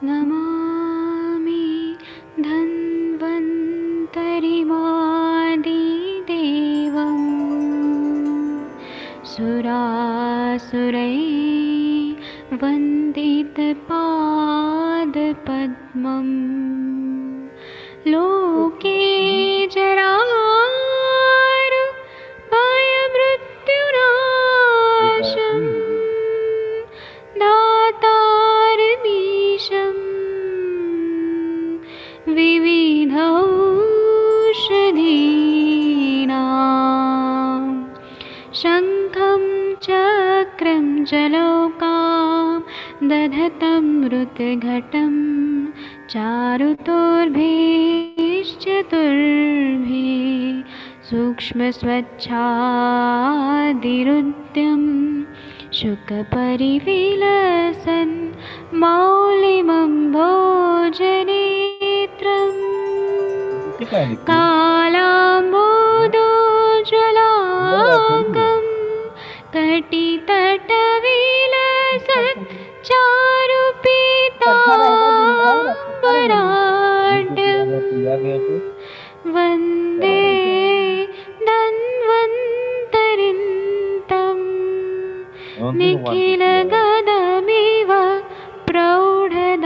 नमामि धन्वन्तरिमादिदेवम् सुरासुरैर्वन्दितपादपद्मम् लोके जरामृत्युनाशं दातारमीशं विविधौषधीनां शङ्खं चक्रं जलौकां दधतं मृतघटं चारुतोर्भैश्चतुर्भे सूक्ष्मस्वच्छादिरुद्यं शुकपरिविलसन् मौलिमं भोजनेत्रम् कालाम्बोदोज्ज्वलाङ्गं कटितटविलसत् चारुपीताम्बराढ्यं वन्दे धन्वन्तरिं तं निखिलगदमिव प्रौढदावाग्निनीलम्।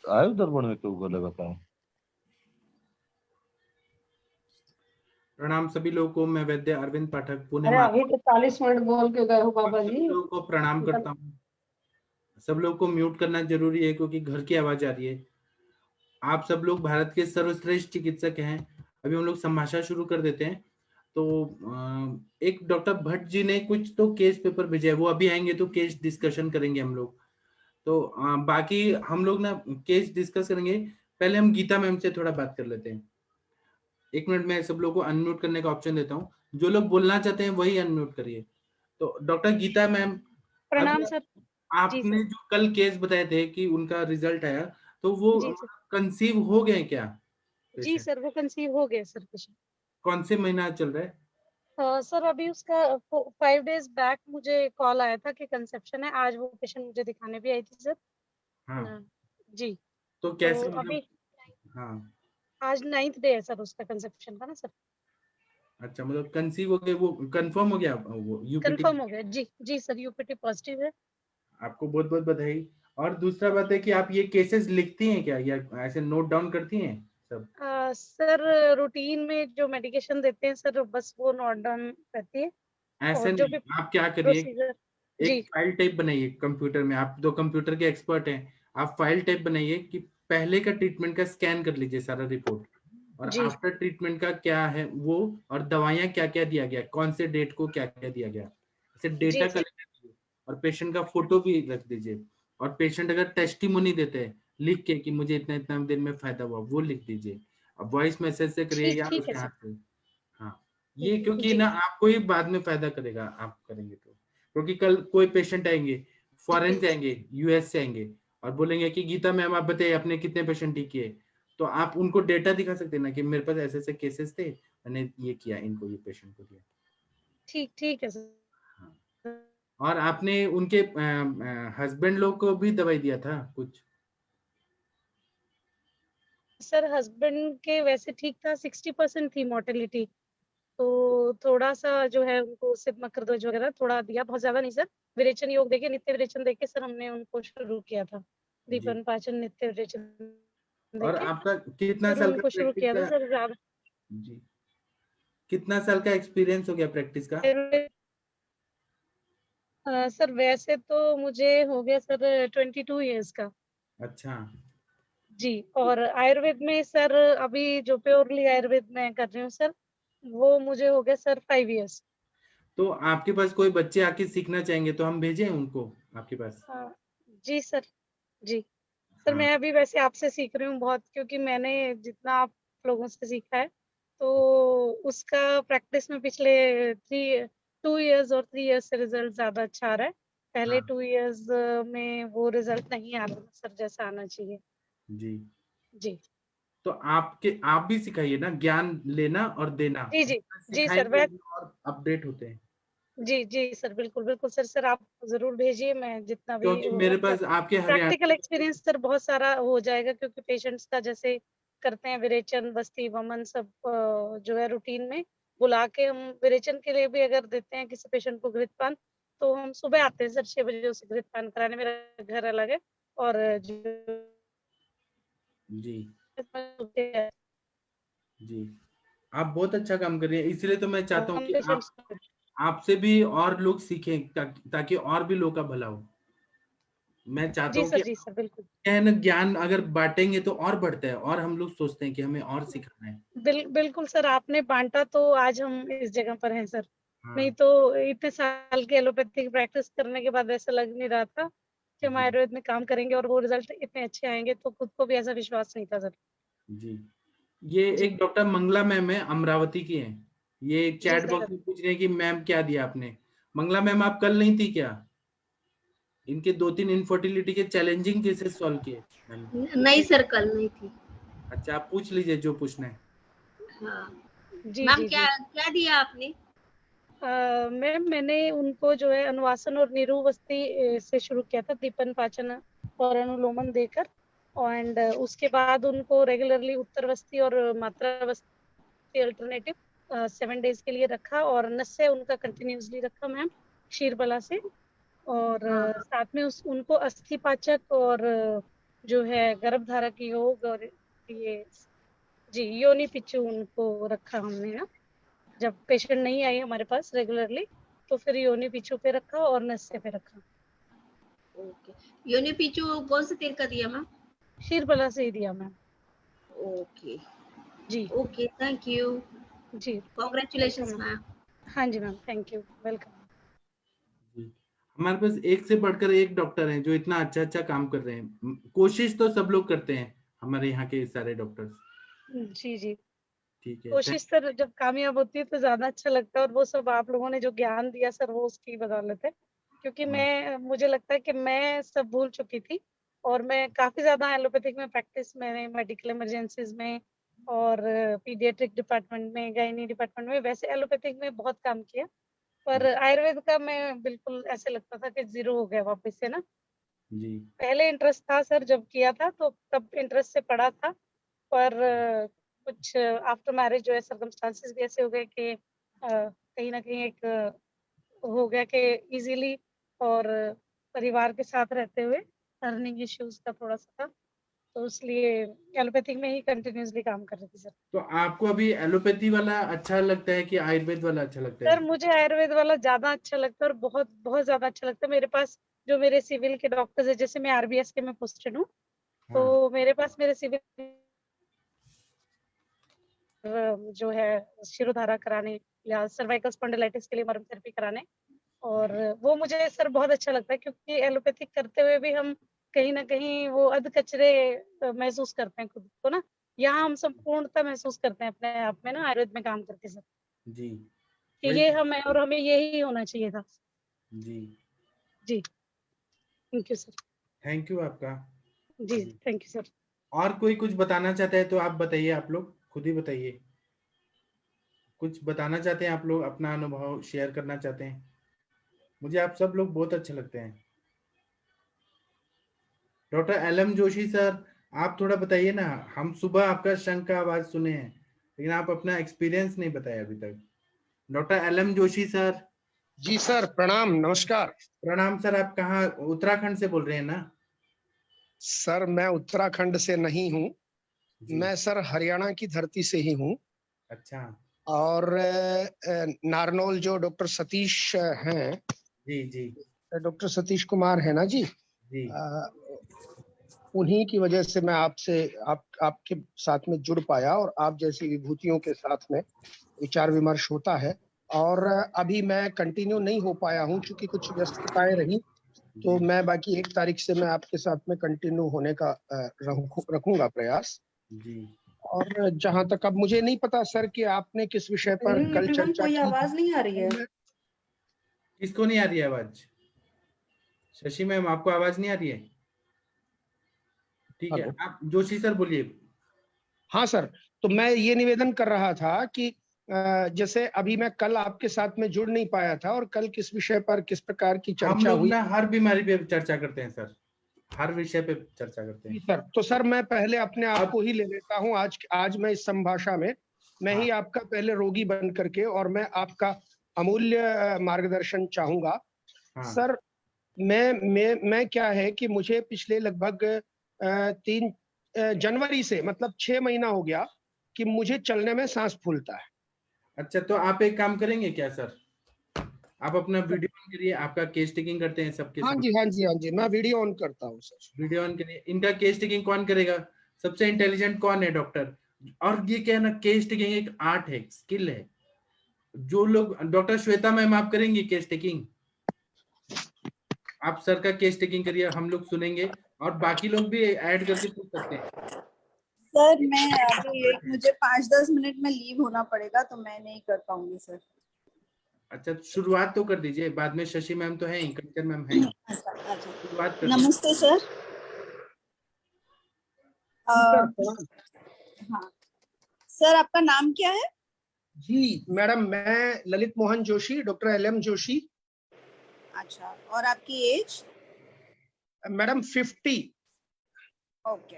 आयु दर्पण में क्यों कर लगाता है? प्रणाम सभी लोगों को। मैं वैद्य अरविंद पाठक पुणे अरे अभी तो 40 मिनट बोल के गए हो बाबा सभी जी। लोगों को प्रणाम करता हूँ। सब लोगों को म्यूट करना जरूरी है क्योंकि घर की आवाज आ रही है। आप सब लोग भारत के सर्वश्रेष्ठ चिकित्सक हैं। अभी हम लोग संभाषण शुरू कर देते हैं। तो एक डॉक्टर भट्ट जी ने कुछ तो केस पेपर भेजा है, वो अभी आएंगे तो केस डिस्कशन करेंगे हम लोग। तो बाकी हम लोग ना केस डिस्कस करेंगे। पहले हम गीता मैम से थोड़ा बात कर लेते हैं। एक मिनट में सब लोग को अनम्यूट करने का ऑप्शन देता हूँ। जो लोग बोलना चाहते हैं वही अनम्यूट करिए। तो डॉक्टर गीता मैम, प्रणाम सर। आपने जो कल केस बताए थे कि उनका रिजल्ट आया, तो वो कंसीव हो गए क्या? जी सर, वो कंसीव हो गए सर। कौन से महीना चल रहा है? सर अभी उसका 5 डेज बैक मुझे कॉल आया था कि कंसेप्शन है। आज वो पेशेंट मुझे दिखाने भी आई थी सर। हाँ। जी। तो कैसे तो अभी हाँ, आज 9th डे है सर उसका कंसेप्शन का ना सर। अच्छा, मतलब कंसीव हो गए, वो कंफर्म हो गया, वो यूपीटी कंफर्म हो गया। जी जी सर, यूपीटी पॉजिटिव है। आपको बहुत बहुत बधाई। और दूसरा बात है कि आप ये केसेस लिखती हैं क्या या ऐसे नोट डाउन करती हैं सब? सर रूटीन में जो मेडिकेशन देते हैं सर, बस वो नोट डाउन करती है। ऐसे जो नहीं, आप क्या करिए, जी एक फाइल टाइप बनाइए कंप्यूटर में। आप तो कंप्यूटर के एक्सपर्ट हैं, आप फाइल टाइप बनाइए कि पहले का ट्रीटमेंट का स्कैन कर लीजिए सारा रिपोर्ट, और आफ्टर ट्रीटमेंट का क्या है वो, और दवाइयाँ क्या क्या दिया गया, कौन से डेट को क्या क्या दिया गया, ऐसे डेटा कलेक्ट कीजिए। और पेशेंट का फोटो भी रख दीजिए। और पेशेंट अगर टेस्टिमोनी देते हैं लिख के कि मुझे इतना इतना दिन में फायदा हुआ, वो लिख दीजिए। अब वॉइस मैसेज से करिए या उसके हाथ से। हाँ, ये क्योंकि ना आपको ही बाद में फायदा करेगा आप करेंगे तो। क्योंकि कल कोई पेशेंट आएंगे, फॉरेन से आएंगे, यूएस से आएंगे, और बोलेंगे कि गीता मैम आप बताइए आपने कितने पेशेंट ठीक किए। तो आप उनको डेटा दिखा सकते हैं ना कि मेरे पास ऐसे ऐसे केसेस थे, मैंने ये किया, इनको ये पेशेंट को दिया। ठीक है सर। हाँ। और आपने उनके हस्बैंड लोग को भी दवाई दिया था कुछ? सर हस्बैंड के वैसे ठीक था, 60% थी मोर्टेलिटी। तो थोड़ा सा जो है उनको सिर्फ मकरध्वज वगैरह थोड़ा दिया, बहुत ज्यादा नहीं सर। विरेचन योग देके, नित्य विरेचन देके सर हमने उनको शुरू किया था। दीपन पाचन नित्य विरेचन और आपका कितना साल का शुरू किया था सर? ज्यादा जी, कितना साल का एक्सपीरियंस हो गया प्रैक्टिस का? सर वैसे तो मुझे हो गया सर 22 इयर्स का। अच्छा जी। और आयुर्वेद में सर अभी जो प्योरली आयुर्वेद में कर रही हूँ सर, वो मुझे हो गया सर 5 इयर्स। तो आपके पास कोई बच्चे आके सीखना चाहेंगे तो हम भेजें उनको आपके पास? जी सर। जी सर, मैं अभी वैसे आपसे सीख रही हूँ बहुत, क्योंकि मैंने जितना आप लोगों से सीखा है तो उसका प्रैक्टिस में पिछले 2 इयर्स और 3 इयर्स से रिजल्ट ज्यादा अच्छा आ रहा है। पहले 2 इयर्स में वो रिजल्ट नहीं आ रहा सर जैसा आना चाहिए। जी जी। तो आप भी सिखाइए ना, ज्ञान लेना और देना। जी जी जी सर, सिखाएंगे मैं और अपडेट होते हैं। जी जी सर, बिल्कुल बिल्कुल सर। सर आप जरूर भेजिए, मैं जितना भी क्योंकि मेरे पास आपके हरियाणा प्रैक्टिकल एक्सपीरियंस सर बहुत सारा हो जाएगा, क्योंकि पेशेंट्स का जैसे करते हैं विरेचन, बस्ती, वमन, सब जो है रूटीन में बुला के हम विरेचन के लिए भी अगर देते हैं किसी पेशेंट को घृतपान, तो हम सुबह आते हैं सर 6 बजे उसे घृतपान कराने। मेरा घर अलग है और जी जी, आप बहुत अच्छा काम कर रही हैं, इसलिए तो मैं चाहता हूँ हम कि पेशेंट्स आपसे भी और लोग सीखें, ताकि और भी लोगों का भला हो। मैं चाहता हूँ कि जी सर बिल्कुल क्या है ना, ज्ञान अगर बांटेंगे तो और बढ़ता है, और हम लोग सोचते हैं कि हमें और सिखाना है। बिल्कुल सर, आपने बांटा तो आज हम इस जगह पर हैं सर। हाँ नहीं तो इतने साल की एलोपैथी प्रैक्टिस करने के बाद ऐसा लग नहीं रहा था कि हम जी आयुर्वेद में काम करेंगे और वो रिजल्ट इतने अच्छे आएंगे, तो खुद को भी ऐसा विश्वास नहीं था सर। जी, ये जी एक डॉक्टर मंगला मैम है, अमरावती की है। ये जी चैट सर। बॉक्स में पूछ रहे हैं कि मैम क्या दिया आपने। मंगला मैम, आप कल नहीं थी क्या? इनके 2-3 इनफर्टिलिटी के चैलेंजिंग केसेस सॉल्व किए मैंने। नहीं सर, कल नहीं थी। अच्छा, आप पूछ लीजिए जो पूछना है। हाँ जी मैम, जी क्या जी क्या दिया आपने? मैम, मैंने उनको जो है अनुवासन और निरुवस्ती से शुरू किया था, दीपन पाचन और अनुलोमन देकर। एंड उसके बाद उनको रेगुलरली उत्तरवस्ती और मात्रावस्ती अल्टरनेटिव 7 डेज के लिए रखा, और नस्य उनका कंटिन्यूसली रखा मैम, क्षीरबला से। और हाँ साथ में उनको अस्थिपाचक और जो है गर्भधारक योग और ये जी योनि पिच्चू उनको रखा हमने ना। जब पेशेंट नहीं आई हमारे पास रेगुलरली, तो फिर योनि पिच्चू पे रखा और नस्य पे रखा। ओके। यूनिपिचू कौन से तेल का दिया मैम? क्षीरबला से ही दिया मैम। ओके जी ओके, थैंक यू, जी, कॉन्ग्रेचुलेशंस वेलकम। मैम। हाँ जी मैम, थैंक यू, वेलकम। जी, हमारे पास एक से बढ़कर एक डॉक्टर हैं जो इतना अच्छा अच्छा काम कर रहे हैं। कोशिश तो सब लोग करते हैं, हमारे यहाँ के सारे डॉक्टर्स। जी जी, ठीक है, कोशिश सर जब कामयाब होती है तो ज्यादा अच्छा लगता है, और वो सब आप लोगों ने जो ज्ञान दिया सर, वो उसकी बदौलत है। क्योंकि मुझे लगता है कि मैं सब भूल चुकी थी, और मैं काफी ज्यादा एलोपैथिक में प्रैक्टिस, मैंने मेडिकल इमरजेंसीज में और पीडियाट्रिक डिपार्टमेंट में, गायनी डिपार्टमेंट में, वैसे एलोपैथिक में बहुत काम किया। पर आयुर्वेद का मैं बिल्कुल ऐसे लगता था कि जीरो हो गया वापस से ना। जी पहले इंटरेस्ट था सर, जब किया था तो तब इंटरेस्ट से पढ़ा था, पर कुछ आफ्टर मैरिज जो है सर्कमस्टांसेस भी ऐसे हो गए कि कहीं ना कहीं एक हो गया कि इजीली, और परिवार के साथ रहते हुए अर्निंग इश्यूज का थोड़ा सा था, तो इसलिए एलोपैथिक में ही कंटिन्यूसली काम कर रही थी सर। तो आपको अभी एलोपैथी वाला अच्छा लगता है कि आयुर्वेद वाला अच्छा लगता सर है? मुझे आयुर्वेद वाला ज्यादा अच्छा लगता है, और बहुत बहुत ज्यादा अच्छा लगता है। मेरे पास जो मेरे सिविल के डॉक्टर्स है, जैसे मैं आरबीएस के में पोस्टेड हूँ, हाँ तो मेरे पास मेरे सिविल जो है शिरोधारा कराने या सर्वाइकल स्पॉन्डिलाइटिस के लिए मर्म थेरेपी कराने, और वो मुझे सर बहुत अच्छा लगता है, क्योंकि एलोपैथिक करते हुए भी हम कहीं ना कहीं वो अध कचरे महसूस करते हैं खुद को ना। यहाँ हम संपूर्णता महसूस करते हैं अपने आप में ना, आयुर्वेद में काम करके सर, जी, कि वही ये हम है और हमें यही होना चाहिए था। जी, जी, thank you sir. Thank you आपका। जी जी, थैंक यू सर। और कोई कुछ बताना चाहता है तो आप बताइए, आप लोग खुद ही बताइए। कुछ बताना चाहते हैं आप लोग, अपना अनुभव शेयर करना चाहते हैं? मुझे आप सब लोग बहुत अच्छे लगते हैं। डॉक्टर एलएम जोशी सर, आप थोड़ा बताइए ना। हम सुबह आपका शंख का आवाज सुने हैं, लेकिन आप अपना एक्सपीरियंस नहीं बताया अभी तक। Doctor LM Joshi sir. जी सर, प्रणाम, नमस्कार। प्रणाम सर, आप कहाँ, उत्तराखंड से बोल रहे हैं ना? सर मैं उत्तराखंड से नहीं हूँ, जी, मैं सर हरियाणा की धरती से ही हूँ। अच्छा, और नारनौल जो डॉक्टर सतीश हैं, जी जी डॉक्टर सतीश कुमार है ना जी, जी अ, उन्हीं की वजह से मैं आपके साथ में जुड़ पाया, और आप जैसी विभूतियों के साथ में विचार विमर्श होता है। और अभी मैं कंटिन्यू नहीं हो पाया हूँ क्योंकि कुछ व्यस्तताएं रही, तो जी मैं बाकी 1 तारीख से मैं आपके साथ में कंटिन्यू होने का रखूंगा प्रयास। जी। और जहां तक, अब मुझे नहीं पता सर कि आपने किस विषय पर कल एवरीवन, चर्चा कोई की आवाज नहीं आ रही है। किसको नहीं आ रही है आवाज? शशि मैम, आपको आवाज नहीं आ रही है? ठीक है, हेलो, आप जोशी सर बोलिए। हाँ सर, तो मैं ये निवेदन कर रहा था कि जैसे अभी मैं कल आपके साथ में जुड़ नहीं पाया था, और कल किस विषय पर किस प्रकार की हम चर्चा लोग हुई ना हर बीमारी पे चर्चा करते हैं सर, हर विषय पे चर्चा करते जी हैं। सर। तो सर मैं पहले अपने आप अब- को ही ले लेता हूँ, आज मैं इस संभाषा में मैं ही आपका पहले रोगी बन करके, और मैं आपका अमूल्य मार्गदर्शन चाहूंगा। हाँ सर मैं क्या है कि मुझे पिछले लगभग 3 जनवरी से, मतलब 6 महीना हो गया कि मुझे चलने में सांस फूलता है। अच्छा, तो आप एक काम करेंगे क्या सर, आप अपना वीडियो ऑन करिए, आपका केस टेकिंग करते हैं सबके हाँ सामने। जी, हाँ जी, हाँ जी, मैं वीडियो ऑन करता हूँ सर। वीडियो ऑन करिए। इनका केस टेकिंग कौन करेगा, सबसे इंटेलिजेंट कौन है, डॉक्टर। और ये क्या है ना, केस टेकिंग एक आर्ट है, स्किल है। जो लोग, डॉक्टर श्वेता मैम आप करेंगे केस टेकिंग, आप सर का केस टेकिंग करिए, हम लोग सुनेंगे, और बाकी लोग भी ऐड करके पूछ सकते हैं। सर मैं अभी मुझे 5-10 मिनट में लीव होना पड़ेगा, तो मैं नहीं कर पाऊंगी सर। अच्छा, शुरुआत तो कर दीजिए, बाद में शशि मैम तो है ही, कंचन मैम है ही, अच्छा अच्छा। शुरुआत कर दीजिए। नमस्ते सर। सर प्रणाम। हाँ सर, आपका नाम क्या है? जी मैडम, मैं ललित मोहन जोशी, डॉक्टर LM जोशी। अच्छा, और आपकी एज? मैडम 50। ओके।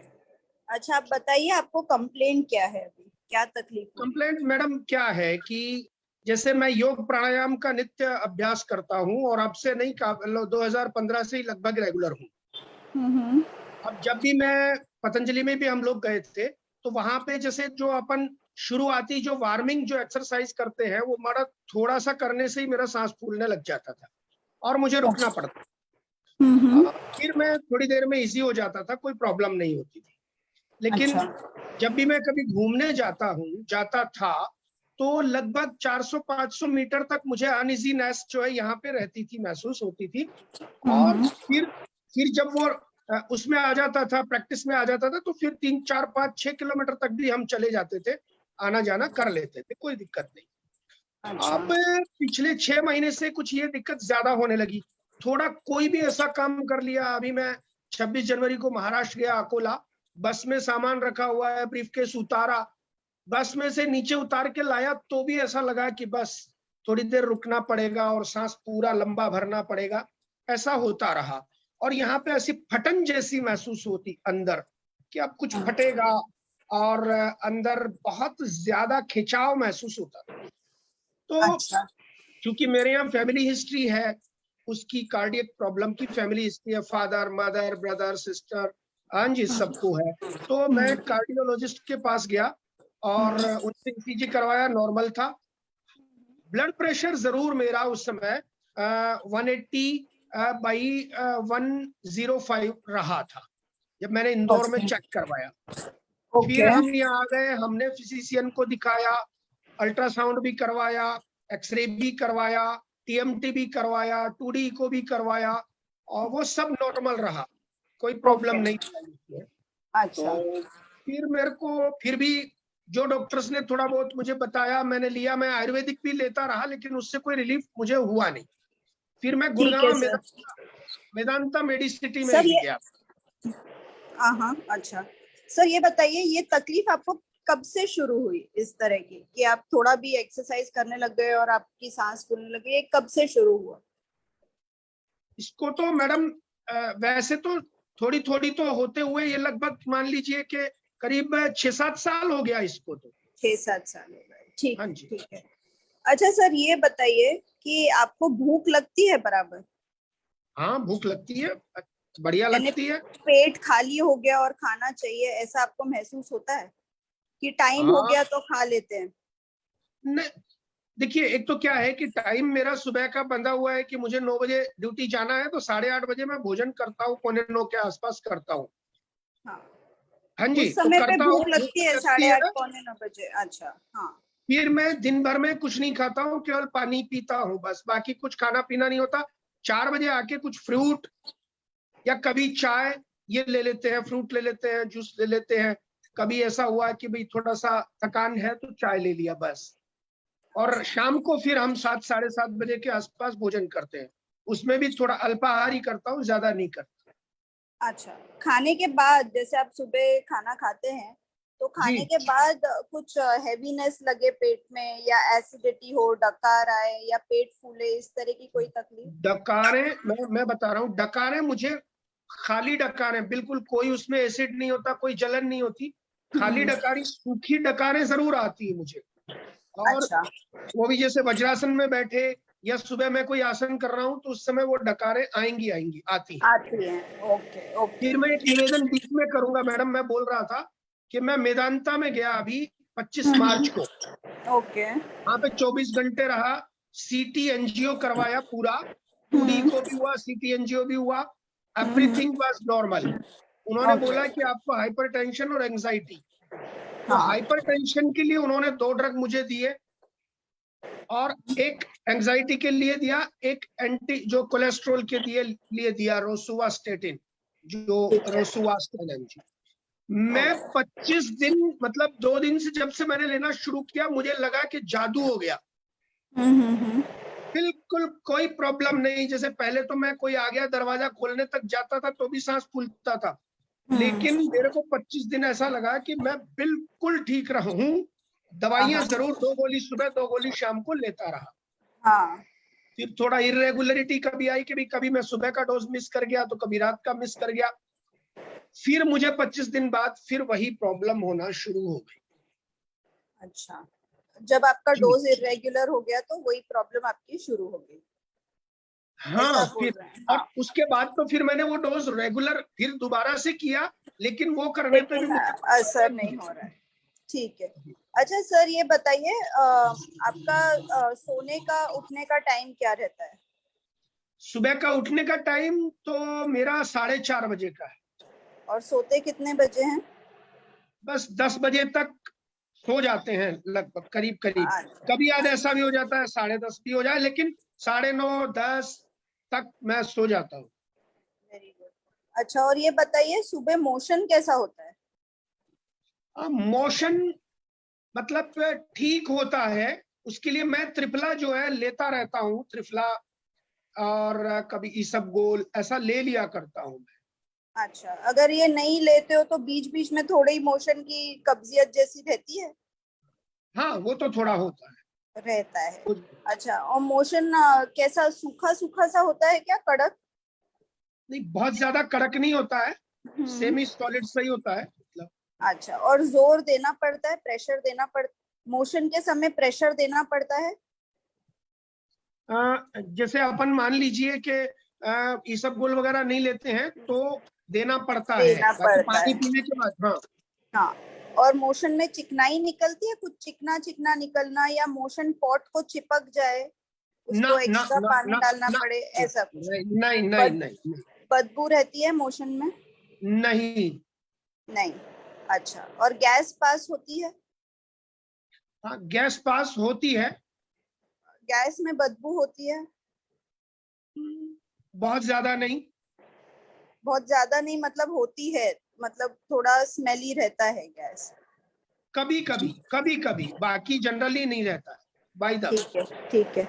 अच्छा, आप बताइए आपको कंप्लेंट क्या है, अभी क्या तकलीफ है? कंप्लेंट मैडम क्या है कि जैसे मैं योग प्राणायाम का नित्य अभ्यास करता हूँ, और अब से नहीं, 2015 से ही लगभग रेगुलर हूँ। अब जब भी मैं पतंजलि में भी हम लोग गए थे, तो वहां पे जैसे जो अपन शुरुआती जो वार्मिंग जो एक्सरसाइज करते हैं, वो मेरा थोड़ा सा करने से ही मेरा सांस फूलने लग जाता था और मुझे रुकना पड़ता। फिर मैं थोड़ी देर में इजी हो जाता था, कोई प्रॉब्लम नहीं होती थी। लेकिन जब भी मैं कभी घूमने जाता था, तो लगभग 400-500 मीटर तक मुझे अनइजीनेस जो है यहाँ पे रहती थी, महसूस होती थी। और फिर जब वो उसमें आ जाता था, प्रैक्टिस में आ जाता था, तो फिर 3-4-5-6 किलोमीटर तक भी हम चले जाते थे, आना जाना कर लेते थे, कोई दिक्कत नहीं। अब पिछले 6 महीने से कुछ ये दिक्कत ज्यादा होने लगी। थोड़ा कोई भी ऐसा काम कर लिया, अभी मैं 26 जनवरी को महाराष्ट्र गया, अकोला, बस में सामान रखा हुआ है, ब्रीफकेस उतारा, बस में से नीचे उतार के लाया, तो भी ऐसा लगा कि बस थोड़ी देर रुकना पड़ेगा और सांस पूरा लंबा भरना पड़ेगा, ऐसा होता रहा। और यहाँ पे ऐसी फटन जैसी महसूस होती अंदर कि अब कुछ फटेगा, और अंदर बहुत ज्यादा खिंचाव महसूस होता। तो क्योंकि मेरे यहाँ फैमिली हिस्ट्री है, उसकी कार्डियक प्रॉब्लम की फैमिली हिस्ट्री है, फादर मदर ब्रदर सिस्टर, हाँ जी, सबको है। तो मैं कार्डियोलॉजिस्ट के पास गया और उनसे ECG करवाया, नॉर्मल था। ब्लड प्रेशर जरूर मेरा उस समय 180/105 रहा था जब मैंने इंदौर में चेक करवाया। फिर हम यहाँ आ गए, हमने फिजिशियन को दिखाया, अल्ट्रासाउंड भी करवाया, एक्सरे भी करवाया, TMT भी करवाया, 2D को भी करवाया, और वो सब नॉर्मल रहा, कोई प्रॉब्लम नहीं थी। अच्छा। तो फिर मेरे को फिर भी जो डॉक्टर्स ने थोड़ा बहुत मुझे बताया, मैंने लिया। मैं आयुर्वेदिक भी लेता रहा, लेकिन उससे कोई रिलीफ मुझे हुआ नहीं। फिर मैं गुड़गांव वेदांता मेडिसिटी में गया। हाँ, अच्छा सर, ये बताइए, ये तकलीफ आपको कब से शुरू हुई इस तरह की, कि आप थोड़ा भी एक्सरसाइज करने लग गए और आपकी सांस फूलने लगी, ये कब से शुरू हुआ? इसको तो मैडम वैसे तो थोड़ी थोड़ी तो होते हुए ये लगभग मान लीजिए कि करीब 6-7 साल हो गया इसको। तो 6-7 साल हो गए। ठीक, हाँ जी, ठीक है। अच्छा सर, ये बताइए कि आपको भूख लगती है बराबर? हाँ, भूख लगती है, बढ़िया लगती है। पेट खाली हो गया और खाना चाहिए, ऐसा आपको महसूस होता है कि टाइम हो गया तो खा लेते हैं? नहीं, देखिए, एक तो क्या है कि टाइम मेरा सुबह का बंधा हुआ है कि मुझे 9 बजे ड्यूटी जाना है, तो 8:30 बजे मैं भोजन करता हूँ, 8:45 के आसपास करता हूँ। हाँ जी, उस समय पे भूख हूँ, लगती है 8:30 पौने 9 बजे? अच्छा, हाँ। फिर मैं दिन भर में कुछ नहीं खाता हूँ, केवल पानी पीता हूँ बस, बाकी कुछ खाना पीना नहीं होता। 4 बजे आके कुछ फ्रूट या कभी चाय ये ले लेते हैं, फ्रूट ले लेते हैं, जूस ले लेते हैं। कभी ऐसा हुआ कि भाई थोड़ा सा थकान है तो चाय ले लिया बस। और शाम को फिर हम 7-7:30 बजे के आसपास भोजन करते हैं, उसमें भी थोड़ा अल्पाहार ही करता हूँ, ज्यादा नहीं करता। अच्छा, खाने के बाद जैसे आप सुबह खाना खाते हैं तो खाने जी। के बाद कुछ हेवीनेस लगे पेट में, या एसिडिटी हो, डकार आए, या पेट फूले, इस तरह की कोई तकलीफ? डकारें, मैं बता रहा हूँ, डकारें मुझे खाली डकारें, बिल्कुल कोई उसमें एसिड नहीं होता, कोई जलन नहीं होती, खाली डकारी, सूखी डकारें जरूर आती है मुझे। और अच्छा वो भी जैसे वज्रासन में बैठे या सुबह मैं कोई आसन कर रहा हूँ तो उस समय वो डकारें आएंगी आती हैं। आती हैं, ओके ओके। फिर मैं एक निवेदन बीच में करूंगा मैडम, मैं बोल रहा था कि मैं मेदांता में गया अभी 25 मार्च को, ओके। वहां पे 24 घंटे रहा, सीटी एनजीओ करवाया पूरा, 2D को भी हुआ, सीटी एनजीओ भी हुआ, एवरीथिंग वाज नॉर्मल। उन्होंने Okay. बोला कि आपको हाइपरटेंशन और एंजाइटी, तो हाँ। हाइपरटेंशन के लिए उन्होंने 2 ड्रग मुझे दिए और एक एंजाइटी के लिए दिया, एक एंटी जो कोलेस्ट्रॉल के लिए दिया रोसुवास्टेटिन, जो ठीक है। रोसुवास्टेटिन जी। मैं 25 दिन, मतलब 2 दिन से जब से मैंने लेना शुरू किया, मुझे लगा कि जादू हो गया। बिल्कुल कोई प्रॉब्लम नहीं। जैसे पहले तो मैं कोई आ गया दरवाजा खोलने तक जाता था तो भी सांस फूलता था, लेकिन मेरे को 25 दिन ऐसा लगा कि मैं बिल्कुल ठीक रहा हूँ। दवाइयां जरूर 2 गोली सुबह 2 गोली शाम को लेता रहा। हाँ। फिर थोड़ा इरेगुलरिटी कभी आई कि कभी मैं सुबह का डोज मिस कर गया तो कभी रात का मिस कर गया। फिर मुझे 25 दिन बाद फिर वही प्रॉब्लम होना शुरू हो गई। अच्छा, जब आपका जी। डोज इरेगुलर हो गया तो वही प्रॉब्लम आपकी शुरू हो गई। हाँ, ऐसा बोल फिर रहे हैं, और हाँ। उसके बाद तो फिर मैंने वो डोज रेगुलर फिर दोबारा से किया, लेकिन वो करने पे भी लेकिन मुझे असर नहीं हो रहा है। ठीक है। अच्छा सर, ये बताइए आपका सोने का उठने का टाइम क्या रहता है? सुबह का उठने का टाइम तो मेरा 4:30 बजे का है। और सोते कितने बजे हैं? बस 10 बजे तक सो जाते हैं लगभग, करीब करीब। अच्छा, कभी आज ऐसा भी हो जाता है 10:30 भी हो जाए, लेकिन 9:30 10 तक मैं सो जाता हूँ। Very good. अच्छा, और ये बताइए सुबह मोशन कैसा होता है? मोशन मतलब ठीक होता है, उसके लिए मैं त्रिफला जो है लेता रहता हूँ, त्रिफला और कभी इसबगोल ऐसा ले लिया करता हूँ मैं। अच्छा, अगर ये नहीं लेते हो तो बीच बीच में थोड़ी मोशन की कब्जियत जैसी रहती है? हाँ, वो तो थोड़ा होता है। रहता है। अच्छा, और मोशन कैसा, सूखा सूखा सा होता है क्या, कड़क? नहीं, बहुत ज्यादा कड़क नहीं होता है, सेमी सॉलिड सही होता है मतलब। अच्छा, और जोर देना पड़ता है, प्रेशर देना पड़ता, मोशन के समय प्रेशर देना पड़ता है? जैसे अपन मान लीजिए कि इसबगोल वगैरह नहीं लेते हैं तो देना पड़ता है, देना बाकी पड़ता पानी है। पीने के बाद। हाँ, हाँ। और मोशन में चिकनाई निकलती है, कुछ चिकना चिकना निकलना, या मोशन पॉट को चिपक जाए, ना उसको ना एक्स्ट्रा ना पानी ना डालना ना, पड़े, ऐसा कुछ? नहीं नहीं नहीं बद, नहीं नहीं, बदबू रहती है मोशन में? नहीं। नहीं। अच्छा, और गैस पास होती है? हाँ, गैस पास होती है। गैस में बदबू होती है? बहुत ज्यादा नहीं। बहुत ज्यादा नहीं मतलब होती है, मतलब थोड़ा स्मेली रहता है गैस? कभी कभी, बाकी जनरली नहीं रहता है। बाय द ठीक है, ठीक है।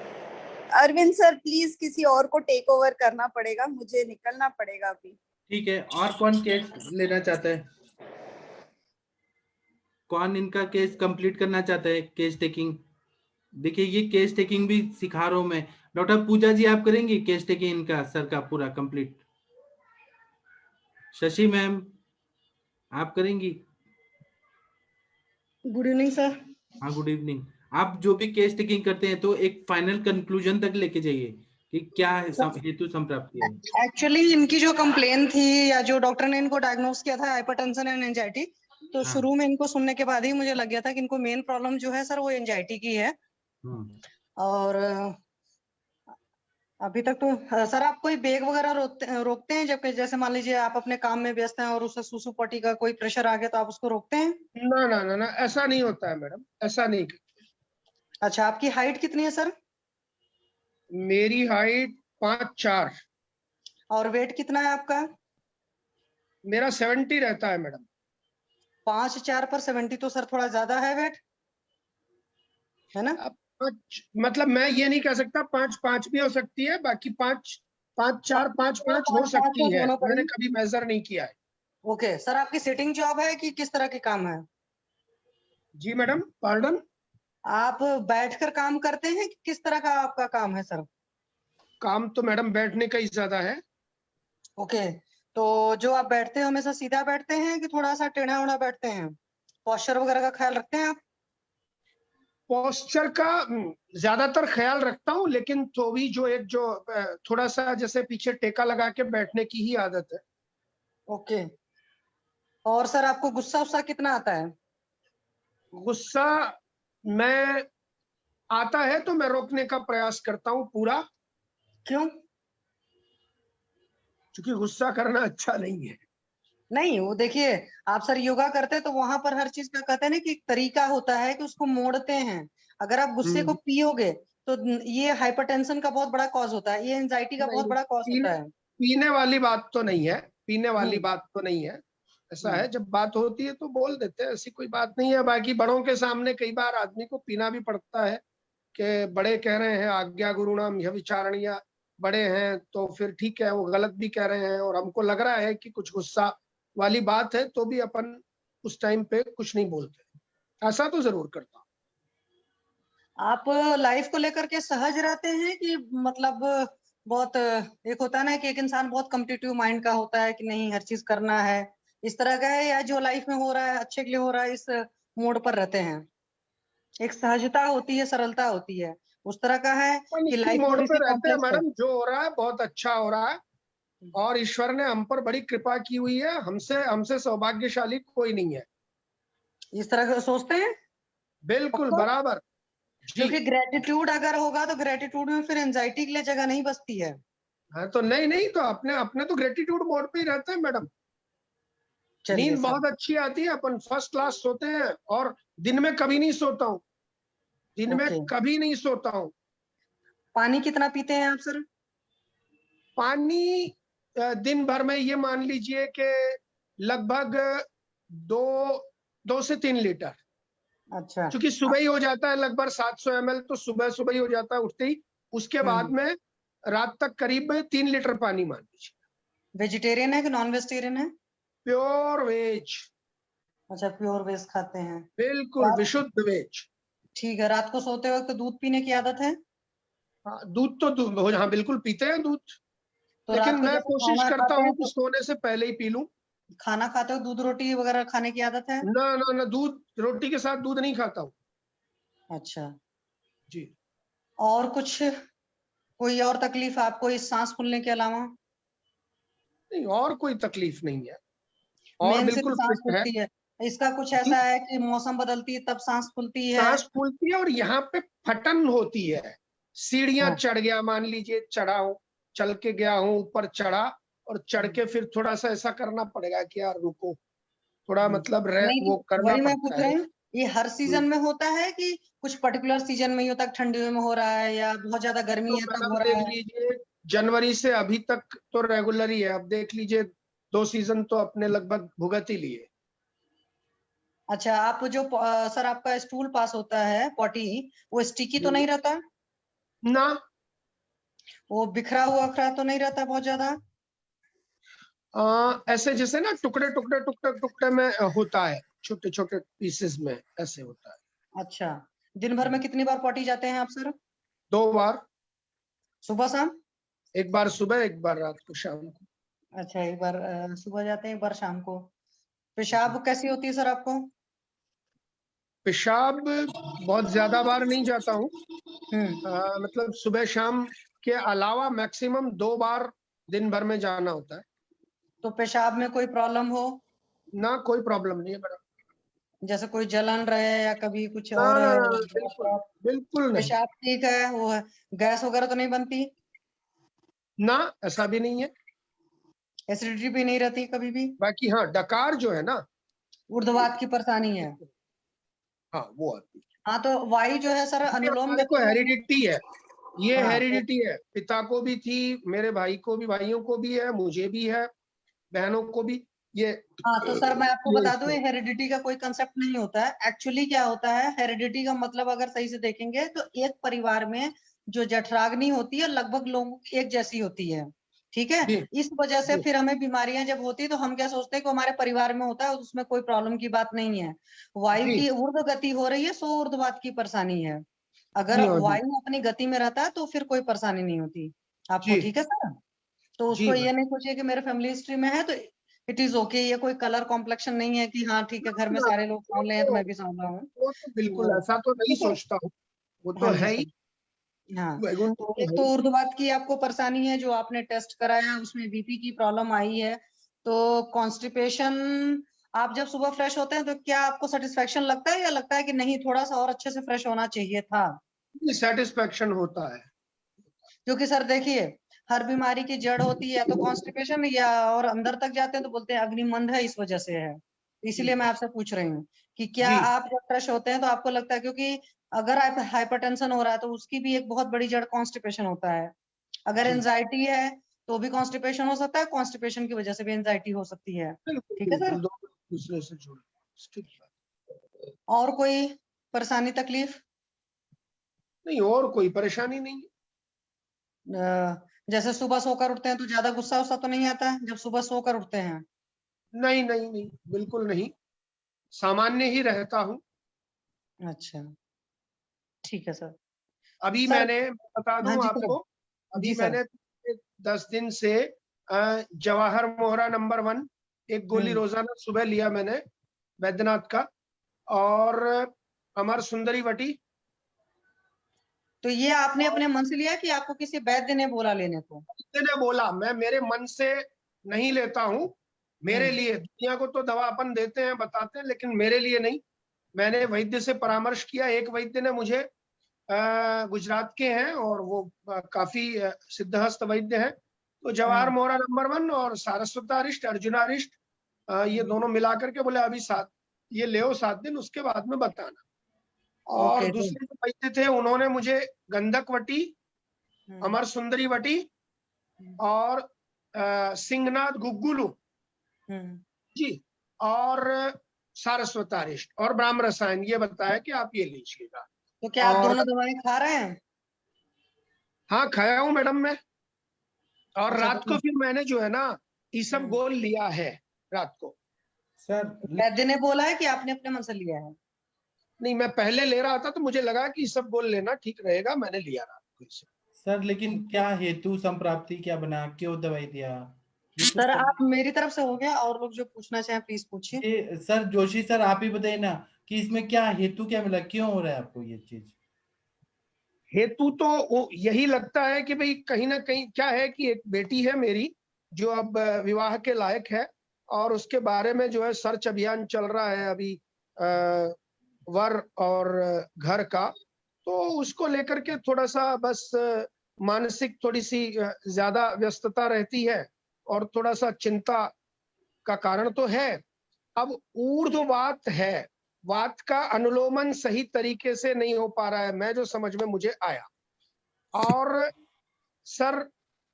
अरविंद सर प्लीज किसी और को टेक ओवर करना पड़ेगा, मुझे निकलना पड़ेगा अभी। ठीक है, और कौन केस लेना चाहता है? कौन इनका केस कंप्लीट करना चाहता है? केस टेकिंग, देखिए ये केस टेकिंग भी सिखा रहा हूं मैं। डॉक्टर पूजा जी, आप करेंगे केस टेकिंग इनका सर का पूरा कंप्लीट? शशि मैम, आप करेंगी? Good evening sir. हाँ, गुड इवनिंग। आप जो भी केस टेकिंग करते हैं तो एक फाइनल कंक्लूजन तक लेके जाइए कि क्या हेतु संप्राप्ति है। एक्चुअली इनकी जो कंप्लेन थी या जो डॉक्टर ने इनको डायग्नोस किया था हाइपरटेंशन एंड एंजाइटी, तो हाँ। शुरू में इनको सुनने के बाद ही मुझे लग गया था कि इनको मेन प्रॉब्लम जो है सर वो एंजाइटी की है। और अभी तक तो सर आप कोई बैग वगैरह रोकते हैं, जबकि जैसे मान लीजिए आप अपने काम में व्यस्त हैं और उससे सुसु पॉटी का कोई प्रेशर आ गया तो आप उसको रोकते हैं? ना ना ना ना, ऐसा नहीं होता है मैडम, ऐसा नहीं। अच्छा, आपकी हाइट कितनी है सर? मेरी हाइट 5'4". और वेट कितना है आपका? मेरा 70 रहता है मैडम। 5'4" पर 70 तो सर थोड़ा ज्यादा है वेट, है ना? अब 5 मतलब मैं ये नहीं कह सकता, 5'5" भी हो सकती है, बाकी 5'4", 5'5" हो सकती है, मैंने कभी मेजर नहीं किया है। ओके सर, आपकी सिटिंग जॉब है कि किस तरह के काम है? जी मैडम, पार्डन। आप बैठकर काम करते हैं कि किस तरह का आपका काम है सर? काम तो मैडम बैठने का ही ज्यादा है। ओके, तो जो आप बैठते हैं हमेशा सीधा बैठते हैं कि थोड़ा सा टेढ़ा उड़ा बैठते हैं? पोस्चर वगैरह का ख्याल रखते हैं आप? पोस्चर का ज्यादातर ख्याल रखता हूँ, लेकिन तो भी जो थोड़ा सा जैसे पीछे टेका लगा के बैठने की ही आदत है। ओके, और सर आपको गुस्सा उस्सा कितना आता है? गुस्सा मैं आता है तो मैं रोकने का प्रयास करता हूँ पूरा, क्यों? क्योंकि गुस्सा करना अच्छा नहीं है। नहीं, वो देखिए, आप सर योगा करते हैं तो वहां पर हर चीज का कहते हैं ना कि एक तरीका होता है कि उसको मोड़ते हैं। अगर आप गुस्से को पियोगे तो ये हाइपरटेंशन का बहुत बड़ा कॉज होता है, ये एंजाइटी का बहुत नहीं, बड़ा कॉज होता है। पीने वाली बात तो नहीं है, पीने वाली हम्म। बात तो नहीं है। ऐसा है, जब बात होती है तो बोल देते हैं, ऐसी कोई बात नहीं है। बाकी बड़ों के सामने कई बार आदमी को पीना भी पड़ता है कि बड़े कह रहे हैं आज्ञा गुरुणाम यह विचारणीय, बड़े हैं तो फिर ठीक है, वो गलत भी कह रहे हैं और हमको लग रहा है कि कुछ गुस्सा वाली बात है तो भी अपन उस टाइम पे कुछ नहीं बोलते। ऐसा तो जरूर करता हूँ। आप लाइफ को लेकर के सहज रहते हैं कि मतलब बहुत एक होता है ना कि एक इंसान बहुत कॉम्पिटिटिव माइंड का होता है कि नहीं हर चीज करना है, इस तरह का है, या जो लाइफ में हो रहा है अच्छे के लिए हो रहा है, इस मोड पर रहते हैं? एक सहजता होती है, सरलता होती है, उस तरह का है कि इसी लाइफ मोड थोड़ी पे सी रहते हैं कॉम्प्लेक्स है? मैडम, जो हो रहा है बहुत अच्छा हो रहा है और ईश्वर ने हम पर बड़ी कृपा की हुई है। हमसे हमसे सौभाग्यशाली कोई नहीं है। इस तरह का सोचते हैं? बिल्कुल पक्का? बराबर जी। क्योंकि ग्रेटिट्यूड अगर होगा तो ग्रेटिट्यूड में फिर एंजाइटी के लिए जगह नहीं बचती है। हाँ तो नहीं नहीं, तो अपने अपने तो ग्रेटिट्यूड मोड पे ही रहते हैं मैडम। चलिए नींद सर, बहुत अच्छी आती है, अपन फर्स्ट क्लास सोते हैं और दिन में कभी नहीं सोता हूँ, दिन में ओके। कभी नहीं सोता हूँ। पानी कितना पीते हैं आप सर? पानी दिन भर में ये मान लीजिए कि लगभग 2 से 3 लीटर। अच्छा। क्योंकि सुबह ही हो जाता है लगभग 700 ml, तो सुबह सुबह ही हो जाता है उठते ही। उसके बाद में रात तक करीब 3 लीटर पानी मान लीजिए। वेजिटेरियन है कि नॉन वेजिटेरियन है? Pure veg. अच्छा, प्योर वेज खाते हैं। बिल्कुल विशुद्ध वेज। ठीक है, रात को सोते वक्त दूध पीने की आदत है? हाँ दूध तो हाँ बिल्कुल पीते हैं दूध, तो लेकिन रात को मैं जब कोशिश खाना करता खाते हूँ हैं कि तो सोने से पहले ही पी लूं। खाना खाते हो दूध रोटी वगैरह खाने की आदत है? ना ना ना, दूध रोटी के साथ दूध नहीं खाता हूँ अच्छा। जी। और कुछ कोई और तकलीफ आपको इस सांस फूलने के अलावा? नहीं, और कोई तकलीफ नहीं है, और मेन सिर्फ बिल्कुल सांस फिट है। फूलती है? इसका कुछ ऐसा है कि मौसम बदलती है तब सांस फूलती है? सांस फूलती है और यहाँ पे फटन होती है। सीढ़ियां हाँ। चढ़ गया, मान लीजिए चढ़ा हूं, चल के गया हूं, ऊपर चढ़ा और चढ़ के फिर थोड़ा सा ऐसा करना पड़ेगा कि यार रुको, थोड़ा मतलब नहीं, वो करना वही मैं पूछ पड़ता रही है। हूँ, ये हर सीजन में होता है कि कुछ पर्टिकुलर सीजन में ही होता है, ठंडी में हो रहा है या बहुत ज्यादा गर्मी तो है तब मैडम हो रहा देख है? लीजिए, जनवरी से अभी तक तो रेगुलर ही है। अब देख लीजिए 2 सीजन तो अपने लगभग भुगत ही लिए। अच्छा, आप जो सर आपका स्टूल पास होता है पॉटी, वो स्टिकी तो नहीं रहता? ना, वो बिखरा हुआ अखरा तो नहीं रहता बहुत ज्यादा? ऐसे जैसे ना टुकड़े टुकड़े टुकड़े टुकड़े में होता है, छोटे छोटे पीसेस में ऐसे होता है। अच्छा, दिन भर में कितनी बार पॉटी जाते हैं आप सर? 2 बार, सुबह शाम? एक बार सुबह एक बार रात को शाम को। अच्छा, एक बार सुबह जाते हैं, एक बार शाम को। पेशाब कैसी होती है सर आपको? पेशाब बहुत ज्यादा बार नहीं जाता हूँ, मतलब सुबह शाम के अलावा मैक्सिमम 2 बार दिन भर में जाना होता है। तो पेशाब में कोई प्रॉब्लम हो? ना, कोई प्रॉब्लम नहीं है मैडम। जैसे कोई जलन रहे या कभी कुछ ना और ना ना, बिल्कुल बिल्कुल नहीं। पेशाब ठीक है, वो है, गैस वगैरह तो नहीं बनती? ना, ऐसा भी नहीं है। एसिडिटी भी नहीं रहती कभी भी? बाकी हाँ, डकार जो है ना, ऊर्ध्ववात की परेशानी है? हाँ वो आती है। हाँ, तो वायु जो है सर अनुलोम हमारे को विलोम। हेरिडिटी है, ये हाँ तो, हेरिडिटी है। पिता को भी थी, मेरे भाई को भी, भाइयों को भी है, मुझे भी है, बहनों को भी। ये हाँ तो सर मैं आपको ये बता दूं, हेरिडिटी का कोई कंसेप्ट नहीं होता है। एक्चुअली क्या होता है, हेरिडिटी का मतलब अगर सही से देखेंगे तो एक परिवार में जो जठराग्नि होती है लगभग लोगों की एक जैसी होती है। ठीक है। जी। इस वजह से जी। फिर हमें बीमारियां जब होती है तो हम क्या सोचते हैं कि हमारे परिवार में होता है, उसमें कोई प्रॉब्लम की बात नहीं है। वायु जी। की ऊर्ध्व गति हो रही है, सो ऊर्ध्ववात की परेशानी है। अगर जी हाँ जी। वायु अपनी गति में रहता है तो फिर कोई परेशानी नहीं होती आपको, जी। ठीक है सर। तो जी उसको ये मैम। नहीं सोचिए कि मेरे फैमिली हिस्ट्री में है तो इट इज ओके। ये कोई कलर कॉम्प्लेक्शन नहीं है कि हाँ ठीक है घर में सारे लोग सांवले हैं तो मैं भी सांवला हूँ। वो तो बिल्कुल तो ऐसा तो नहीं ठीक है। सोचता हूँ, वो तो हाँ जी है ही। सर। हाँ, वैगुण तो तो एक है तो ही। ऊर्ध्ववात की आपको परेशानी है जो आपने टेस्ट कराया, उसमें बीपी की प्रॉब्लम आई है। तो कॉन्स्टिपेशन, आप जब सुबह फ्रेश होते हैं तो क्या आपको सेटिस्फेक्शन लगता है या लगता है कि नहीं थोड़ा सा और अच्छे से फ्रेश होना चाहिए था? सेटिस्फेक्शन होता है। क्योंकि सर देखिए, हर बीमारी की जड़ होती है या तो कॉन्स्टिपेशन या और अंदर तक जाते हैं तो बोलते हैं अग्निमंद है, इस वजह से है। इसीलिए मैं आपसे पूछ रही हूँ कि क्या जी। आप जब फ्रेश होते हैं तो आपको लगता है, क्योंकि अगर आप हाइपरटेंशन हो रहा है तो उसकी भी एक बहुत बड़ी जड़ कॉन्स्टिपेशन होता है। अगर जी। एंजाइटी है तो भी कॉन्स्टिपेशन हो सकता है, कॉन्स्टिपेशन की वजह से भी एंजाइटी हो सकती है। बिल्कुल ठीक है सर। बिल्कुल, दोनों एक दूसरे से जुड़े। ठीक है। और कोई परेशानी तकलीफ? नहीं, और कोई परेशानी नहीं है। जैसे सुबह सोकर उठते हैं तो ज्यादा गुस्सा उस्सा तो नहीं आता है जब सुबह सोकर उठते हैं? नहीं नहीं नहीं, बिल्कुल नहीं, सामान्य ही रहता हूँ। अच्छा, ठीक है सर। अभी सर, मैंने बता हाँ दूं जी सर। आपको, अभी जी सर। मैंने 10 दिन से जवाहर मोहरा नंबर 1 एक गोली रोजाना सुबह लिया मैंने, वैद्यनाथ का, और अमर सुंदरी वटी। तो ये आपने अपने मन से लिया कि आपको किसी वैद्य ने बोला लेने को? वैद्य ने बोला, मैं मेरे मन से नहीं लेता हूँ। मेरे लिए, दुनिया को तो दवा अपन देते हैं बताते हैं, लेकिन मेरे लिए नहीं। मैंने वैद्य से परामर्श किया। एक वैद्य ने मुझे, गुजरात के हैं और वो काफी सिद्धहस्त वैद्य हैं, तो जवाहर मोहरा नंबर 1 और सारस्वतारिष्ट, अर्जुनारिष्ट, ये दोनों मिला करके बोले अभी 7 ये ले 7 दिन, उसके बाद में बताना। और ओके, दूसरे जो वैद्य थे उन्होंने मुझे गंधक वटी, अमर सुंदरी वटी और सिंहनाथ गुग्गुलू जी, और सारस्वतारिष्ट और ब्राह्म रसायन, ये बताया कि आप ये लीजिएगा। तो क्या आप और दोनों दवाएं खा रहे हैं? हाँ, खाया हूँ मैडम मैं। और अच्छा, रात को फिर मैंने जो है ना ईसब हम्म। गोल लिया है रात को। सर वैद्य ने बोला है कि आपने अपने मन से लिया है? नहीं, मैं पहले ले रहा था तो मुझे लगा कि ईसब गोल लेना ठीक रहेगा, मैंने लिया रात को ईसब। सर लेकिन क्या हेतु संप्राप्ति क्या बना, क्यों दवाई दिया? ये तो सर आप मेरी तरफ से हो गया, और लोग जो पूछना चाहें प्लीज पूछिए। ये सर जोशी सर आप ही बताइए ना कि इसमें क्या हेतु क्या मिला, क्यों हो रहा है आपको ये चीज? हेतु तो यही लगता है कि भाई कहीं ना कहीं क्या है कि एक बेटी है मेरी जो अब विवाह के लायक है, और उसके बारे में जो है सर्च अभियान चल रहा है अभी, वर और घर का। तो उसको लेकर के थोड़ा सा बस मानसिक थोड़ी सी ज्यादा व्यस्तता रहती है, और थोड़ा सा चिंता का कारण तो है। अब ऊर्ध्ववात है, वात का अनुलोमन सही तरीके से नहीं हो पा रहा है, मैं जो समझ में मुझे आया। और सर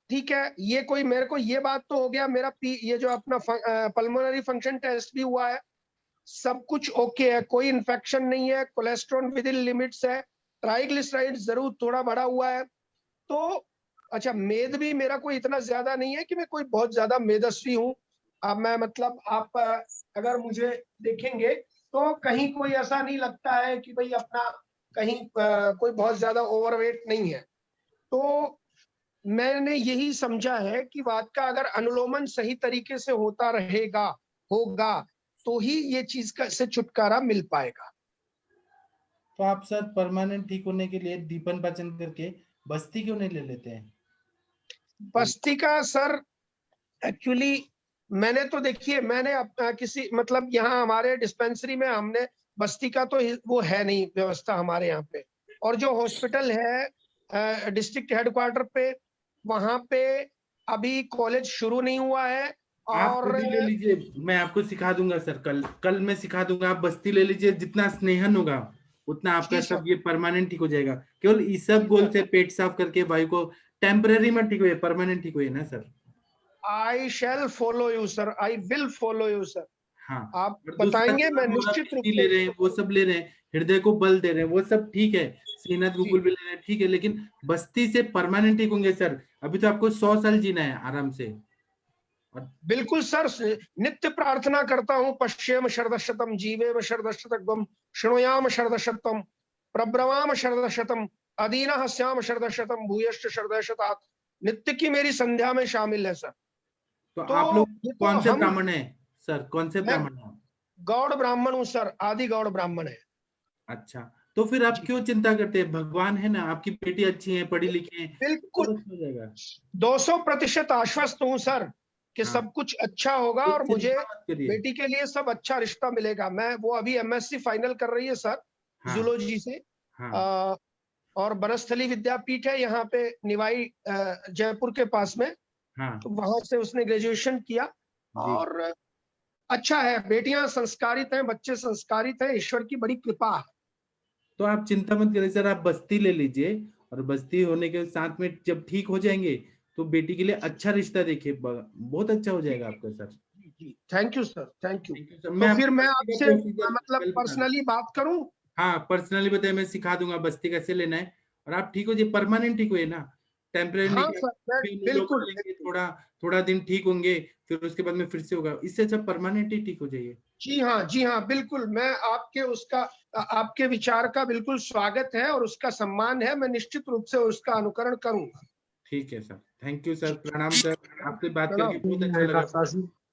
ठीक है, ये कोई मेरे को ये बात तो हो गया, मेरा ये जो अपना पल्मोनरी फंक्शन टेस्ट भी हुआ है, सब कुछ ओके है, कोई इन्फेक्शन नहीं है, कोलेस्ट्रॉल विद इन लिमिट्स है, ट्राइग्लिसराइड जरूर थोड़ा बढ़ा हुआ है। तो अच्छा, मेद भी मेरा कोई इतना ज्यादा नहीं है कि मैं कोई बहुत ज्यादा मेदस्वी हूँ। अब मैं मतलब आप अगर मुझे देखेंगे तो कहीं कोई ऐसा नहीं लगता है कि भाई अपना कहीं कोई बहुत ज्यादा ओवरवेट नहीं है। तो मैंने यही समझा है कि वात का अगर अनुलोमन सही तरीके से होता रहेगा, होगा, तो ही ये चीज का से छुटकारा मिल पाएगा। तो आप सर परमानेंट ठीक होने के लिए दीपन पाचन करके बस्ती क्यों नहीं ले लेते हैं? बस्ती का सर एक्चुअली मैंने तो देखिए, मैंने किसी मतलब यहाँ हमारे डिस्पेंसरी में हमने बस्ती का तो वो है नहीं व्यवस्था हमारे यहाँ पे, और जो हॉस्पिटल है डिस्ट्रिक्ट हेडक्वार्टर पे, वहां पे अभी कॉलेज शुरू नहीं हुआ है। आप और खुद ही ले लीजिए, मैं आपको सिखा दूंगा सर, कल मैं सिखा दूंगा। आप बस्ती ले लीजिए, जितना स्नेहन होगा उतना आपका सब ये परमानेंट ठीक हो जाएगा। केवल इस सब गोल से पेट साफ करके वायु को टेम्पररी में ठीक हुए, परमानेंट ठीक हुए ना sir. I shall follow you sir, I will follow you sir. हाँ, आप और दूसरा बताएंगे, जो मैं आप निश्चित रूप किडनी ले से। रहे हैं, वो सब ले रहे हैं, हृदय को बल दे रहे हैं, वो सब ठीक है, सीनत जी। गूगल भी ले रहे हैं, ठीक है, लेकिन बस्ती से परमानेंट ठीक होंगे सर। अभी तो आपको 100 साल जीना है आराम से। बिल्कुल सर, नित्य प्रार्थना करता हूँ, पश्येम शरदशतम जीवेम शरदशतम शृणुयाम शरदशतम प्रब्रवाम शरदशतम अदीनः स्याम शरदशतम भूयश्च शरदशतात्। नित्य की मेरी संध्या में शामिल है सर। तो तो आप लोग ये तो कौन से हम, ब्राह्मण है सर, कौन से मैं ब्राह्मण है? गौड़ ब्राह्मण हूँ सर, आदि गौड़ ब्राह्मण है। अच्छा, तो फिर आप जी। क्यों चिंता करते हैं? भगवान है ना, आपकी बेटी अच्छी है, पढ़ी लिखी है, बिल्कुल सब अच्छा हो जाएगा। 200% आश्वस्त हूँ सर कि हाँ, सब कुछ अच्छा होगा तो और मुझे चिंता मत करिए। बेटी के लिए सब अच्छा रिश्ता मिलेगा। मैं, वो अभी एमएससी फाइनल कर रही है सर, हाँ, जूलॉजी से। हाँ, और बनस्थली विद्यापीठ है यहाँ पे निवाई, जयपुर के पास में। हाँ, तो वहां से उसने ग्रेजुएशन किया। जी। और अच्छा है, बेटियां संस्कारित हैं, बच्चे संस्कारित हैं, ईश्वर की बड़ी कृपा है। तो आप चिंता मत करिए सर, आप बस्ती ले लीजिए, और बस्ती होने के साथ में जब ठीक हो जाएंगे तो बेटी के लिए अच्छा रिश्ता देखिए, बहुत अच्छा हो जाएगा आपका सर। जी, thank you sir, thank you. Thank you sir. तो फिर मैं बस्ती का आपसे प्रोसीजर मतलब कल बता दूंगा। पर्सनली बात करूं? हाँ, पर्सनली बताइए, मैं सिखा दूंगा बस्ती कैसे लेना है, और आप ठीक हो जाइए, परमानेंट ठीक हुए ना, टेम्परेरी नहीं हाँ कि सर, मैं लोग बिल्कुल लेंगे, थोड़ा थोड़ा दिन ठीक होंगे, फिर उसके बाद में फिर से होगा, इससे अच्छा परमानेंट ही ठीक हो जाइए। जी हाँ, जी हाँ, बिल्कुल। मैं आपके उसका आपके विचार का बिल्कुल स्वागत है और उसका सम्मान है। मैं निश्चित रूप से उसका अनुकरण करूंगा। ठीक है सर, थैंक यू सर, प्रणाम सर, आपसे बात प्रणाम। करके बहुत अच्छा लगा।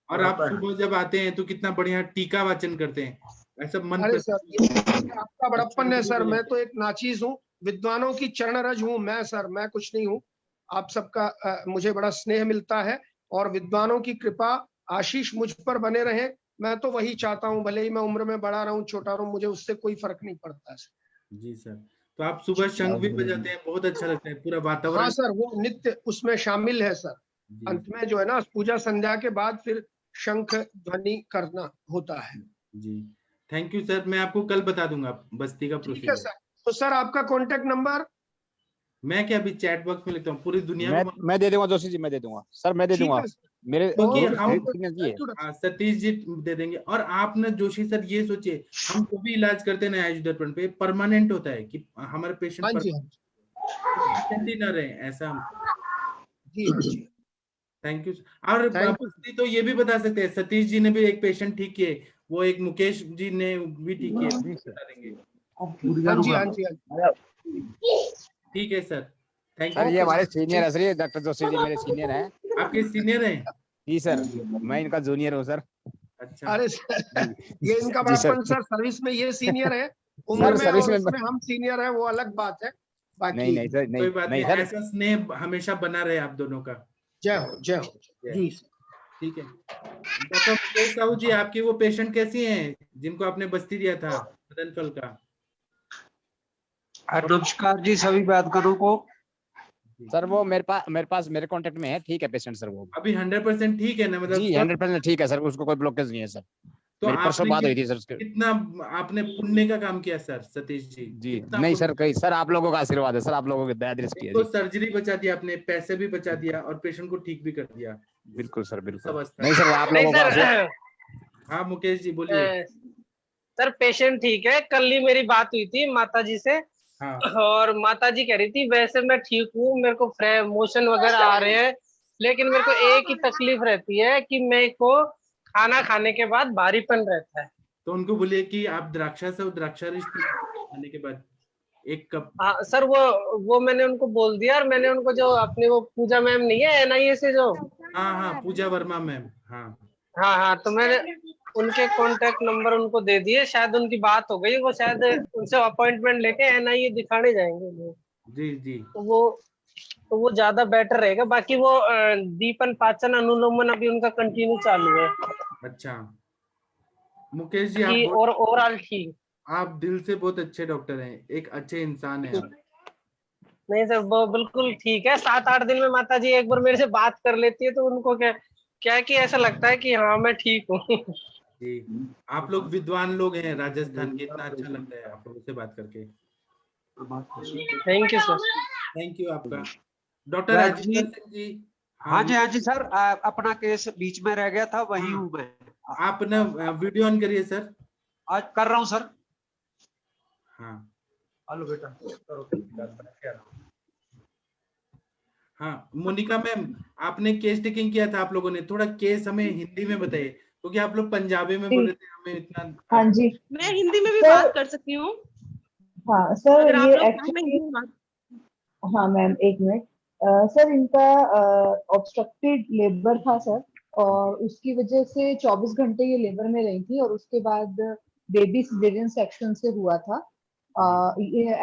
और आप सुबह जब आते हैं तो कितना बढ़िया टीका वाचन करते हैं, ऐसा मन अरे सर, ये आपका बड़प्पन है सर, मैं प्रसन्न। तो एक नाचीज हूँ, विद्वानों की चरण रज हूँ मैं सर, मैं कुछ नहीं हूँ। आप सबका मुझे बड़ा स्नेह मिलता है, और विद्वानों की कृपा आशीष मुझ पर बने रहे। मैं तो वही चाहता हूँ, भले ही मैं उम्र में बड़ा रहूं छोटा रहूं, मुझे उससे कोई फर्क नहीं पड़ता है सर। जी सर, तो आप सुबह शंख भी बजाते हैं, बहुत अच्छा लगता है, पूरा हाँ वातावरण। सर, वो नित्य उसमें शामिल है सर। जी अंत में जो है ना, पूजा संध्या के बाद फिर शंख ध्वनि करना होता है। जी, थैंक यू सर, मैं आपको कल बता दूंगा बस्ती का ठीक है प्रोसीजर। सर। तो सर आपका कॉन्टेक्ट नंबर? मैं क्या अभी चैट बॉक्स में लिखता हूँ, पूरी दुनिया को मैं दे दूंगा जोशी जी, मैं दे दूंगा सर, मैं दे ठीक दूंगा। है सर। मेरे क्योंकि ग्रुप हम जी है। सतीश जी दे देंगे। और आप ना जोशी सर ये सोचिए, हम जो भी इलाज करते हैं ना आयुष दर्पण पे, परमानेंट होता है कि हमारे पेशेंट हाँ जी, हाँ परमानेंट ही ना रहे, ऐसा हम। जी, हाँ जी। Thank you. और थैंक यू। बस्ती तो ये भी बता सकते हैं, सतीश जी ने भी एक पेशेंट ठीक किए, वो एक मुकेश जी ने भी ठीक किए, बता देंगे। हाँ जी, हाँ जी, हाँ जी। ठीक है सर, थैंक सर यू। ये हमारे सीनियर है सर, ये डॉक्टर जोशी जी मेरे सीनियर हैं। आपके सीनियर हैं? जी सर, मैं इनका जूनियर हूँ सर। अच्छा, अरे सर, ये इनका जी सर। बड़प्पन सर, सर्विस में ये सीनियर है, उम्र सर में सर्विस और में उसमें हम सीनियर है, वो अलग बात है। नहीं बाकी नहीं सर, कोई बात नहीं नहीं, सर। ऐसा स्नेह हमेशा बना रहे आप दोनों का। जय हो, जय हो। जी सर। ठीक है। डॉक्टर मुकेश साहू जी, आपकी वो पेशेंट कैसी हैं जिनको आपने बस्ती दिया था मदनफल का? नमस्कार जी सभी बात करो को। सर वो मेरे कांटेक्ट में है, ठीक है पेशेंट सर, वो अभी 100% ठीक है ना, मतलब जी 100% ठीक है सर, उसको कोई ब्लॉकेज नहीं है सर। तो मेरी परसों आपने बात हुई थी सर उसके। कितना आपने पुण्य का काम किया सर सतीश जी? जी कितना नहीं पुण्य? सर, कहीं सर आप लोगों का आशीर्वाद है सर, आप लोगों की दया दृष्टि एक है तो जी। सर्जरी बचा दिया आपने, पैसे भी बचा दिया, और पेशेंट को ठीक भी कर दिया। बिल्कुल सर, सब बिल्कुल। अवस्था। नहीं सर, आप लोगों का आशीर्वाद। हाँ मुकेश जी बोलिए। सर पेशेंट ठीक है, कल ही मेरी बात हुई थी माता जी से। हाँ, और माता जी कह रही थी वैसे मैं ठीक हूँ, मेरे को मोशन वगैरह आ रहे हैं, लेकिन मेरे को एक ही तकलीफ रहती है कि मेरे को खाना खाने के बाद भारीपन रहता है। तो उनको बोलिए कि आप द्राक्षारिष्ट खाने के बाद 1 कप। हाँ सर, वो मैंने उनको बोल दिया, और मैंने उनको जो अपनी वो पूजा मैम नहीं है एनआईए से जो। हाँ हाँ, पूजा वर्मा मैम। हाँ हाँ हाँ, तो मैंने उनके कांटेक्ट नंबर उनको दे दिए, शायद उनकी बात हो गई, वो शायद उनसे अपॉइंटमेंट लेके एनआईए दिखाने जाएंगे वो। जी जी। तो वो ज्यादा बेटर रहेगा। बाकी वो दीपन पाचन अनुलोमन अभी उनका कंटिन्यू चालू है। अच्छा मुकेश जी, आप और ओवरऑल ठीक। आप दिल से बहुत अच्छे डॉक्टर हैं, एक अच्छे इंसान हैं आप। नहीं सर, वो बिल्कुल ठीक है। 7-8 दिन में माता जी एक बार मेरे से बात कर लेती है, तो उनको क्या कि ऐसा लगता है कि हाँ मैं ठीक हूँ। जी, आप लोग विद्वान लोग हैं राजस्थान के, इतना अच्छा लगता है आप लोगों से बात करके। Thank you sir. Thank you आपका। डॉक्टर राजेंद्र सिंह जी, हाँ जी सर, अपना केस बीच में रह गया था, वही हूँ मैं। आप ना वीडियो ऑन करिए सर। आज कर रहा हूँ सर। हाँ हेलो बेटा, करो। हाँ मोनिका मैम, आपने केस टेकिंग किया था आप लोगों ने, थोड़ा केस हमें हिंदी में बताइए, क्योंकि आप लोग पंजाबी में बोल रहे थे, हमें इतना। हाँ जी, मैं हिंदी में भी सर, बात कर सकती हूँ हाँ सर, अगर आप ये लोग एक्चुअली, मैं हिंदी में बात। हाँ मैम एक मिनट। सर इनका ऑब्स्ट्रक्टेड लेबर था सर, और उसकी वजह से 24 घंटे ये लेबर में रही थी, और उसके बाद बेबी सिजेरियन सेक्शन से हुआ था।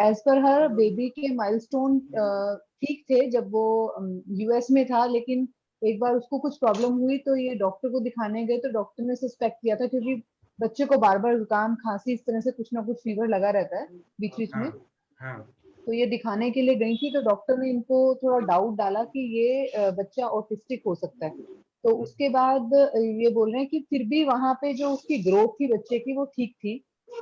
एज पर हर बेबी के माइलस्टोन ठीक थे जब वो यूएस में था, लेकिन एक बार उसको कुछ प्रॉब्लम हुई तो ये डॉक्टर को दिखाने गए, तो डॉक्टर ने सस्पेक्ट किया था, क्योंकि बच्चे को बार बार जुकाम खांसी इस तरह से कुछ ना कुछ फीवर लगा रहता है बीच बीच में। हाँ तो ये दिखाने के लिए गई थी, तो डॉक्टर ने इनको थोड़ा डाउट डाला कि ये बच्चा ऑटिस्टिक हो सकता है। तो उसके बाद ये बोल रहे हैं कि फिर भी वहां पे जो उसकी ग्रोथ थी बच्चे की वो ठीक थी,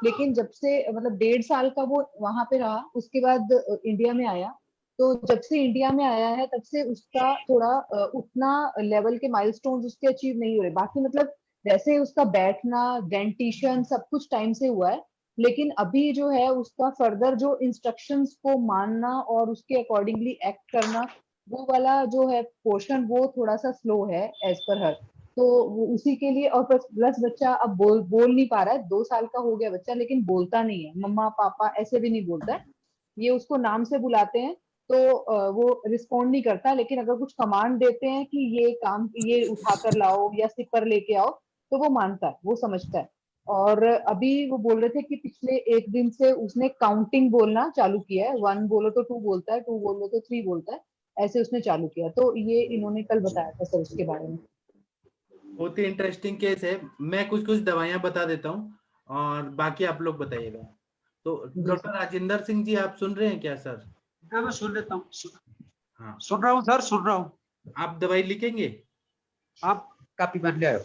लेकिन जब से मतलब 1.5 साल का वो वहां पे रहा, उसके बाद इंडिया में आया। तो जब से इंडिया में आया है तब से उसका थोड़ा उतना लेवल के माइलस्टोन्स उसके अचीव नहीं हो रहे। बाकी मतलब वैसे उसका बैठना, डेंटिशन सब कुछ टाइम से हुआ है, लेकिन अभी जो है उसका फर्दर जो इंस्ट्रक्शंस को मानना और उसके अकॉर्डिंगली एक्ट करना, वो वाला जो है पोर्शन वो थोड़ा सा स्लो है एज पर हर। तो वो उसी के लिए, और प्लस बच्चा अब बोल नहीं पा रहा है, 2 साल का हो गया बच्चा, लेकिन बोलता नहीं है, मम्मा पापा ऐसे भी नहीं बोलता है। ये उसको नाम से बुलाते हैं तो वो रिस्पॉन्ड नहीं करता, लेकिन अगर कुछ कमांड देते हैं कि ये काम ये उठा कर लाओ या सिपर लेके आओ, तो वो मानता है, वो समझता है। और अभी वो बोल रहे थे कि पिछले 1 दिन से उसने काउंटिंग बोलना चालू किया है, 1 बोलो तो 2 बोलता है, 2 बोलो तो 3 बोलता है, ऐसे उसने चालू किया। तो ये इन्होंने कल बताया था सर उसके बारे में। बहुत ही इंटरेस्टिंग केस है। मैं कुछ कुछ दवाइयां बता देता हूँ और बाकी आप लोग बताइएगा। तो डॉक्टर राजेंद्र सिंह जी, आप सुन रहे हैं क्या सर? हाँ मैं सुन लेता हूँ। हाँ सुन रहा हूँ सर, सुन रहा हूँ। आप दवाई लिखेंगे? आप कापी बन ले आयो।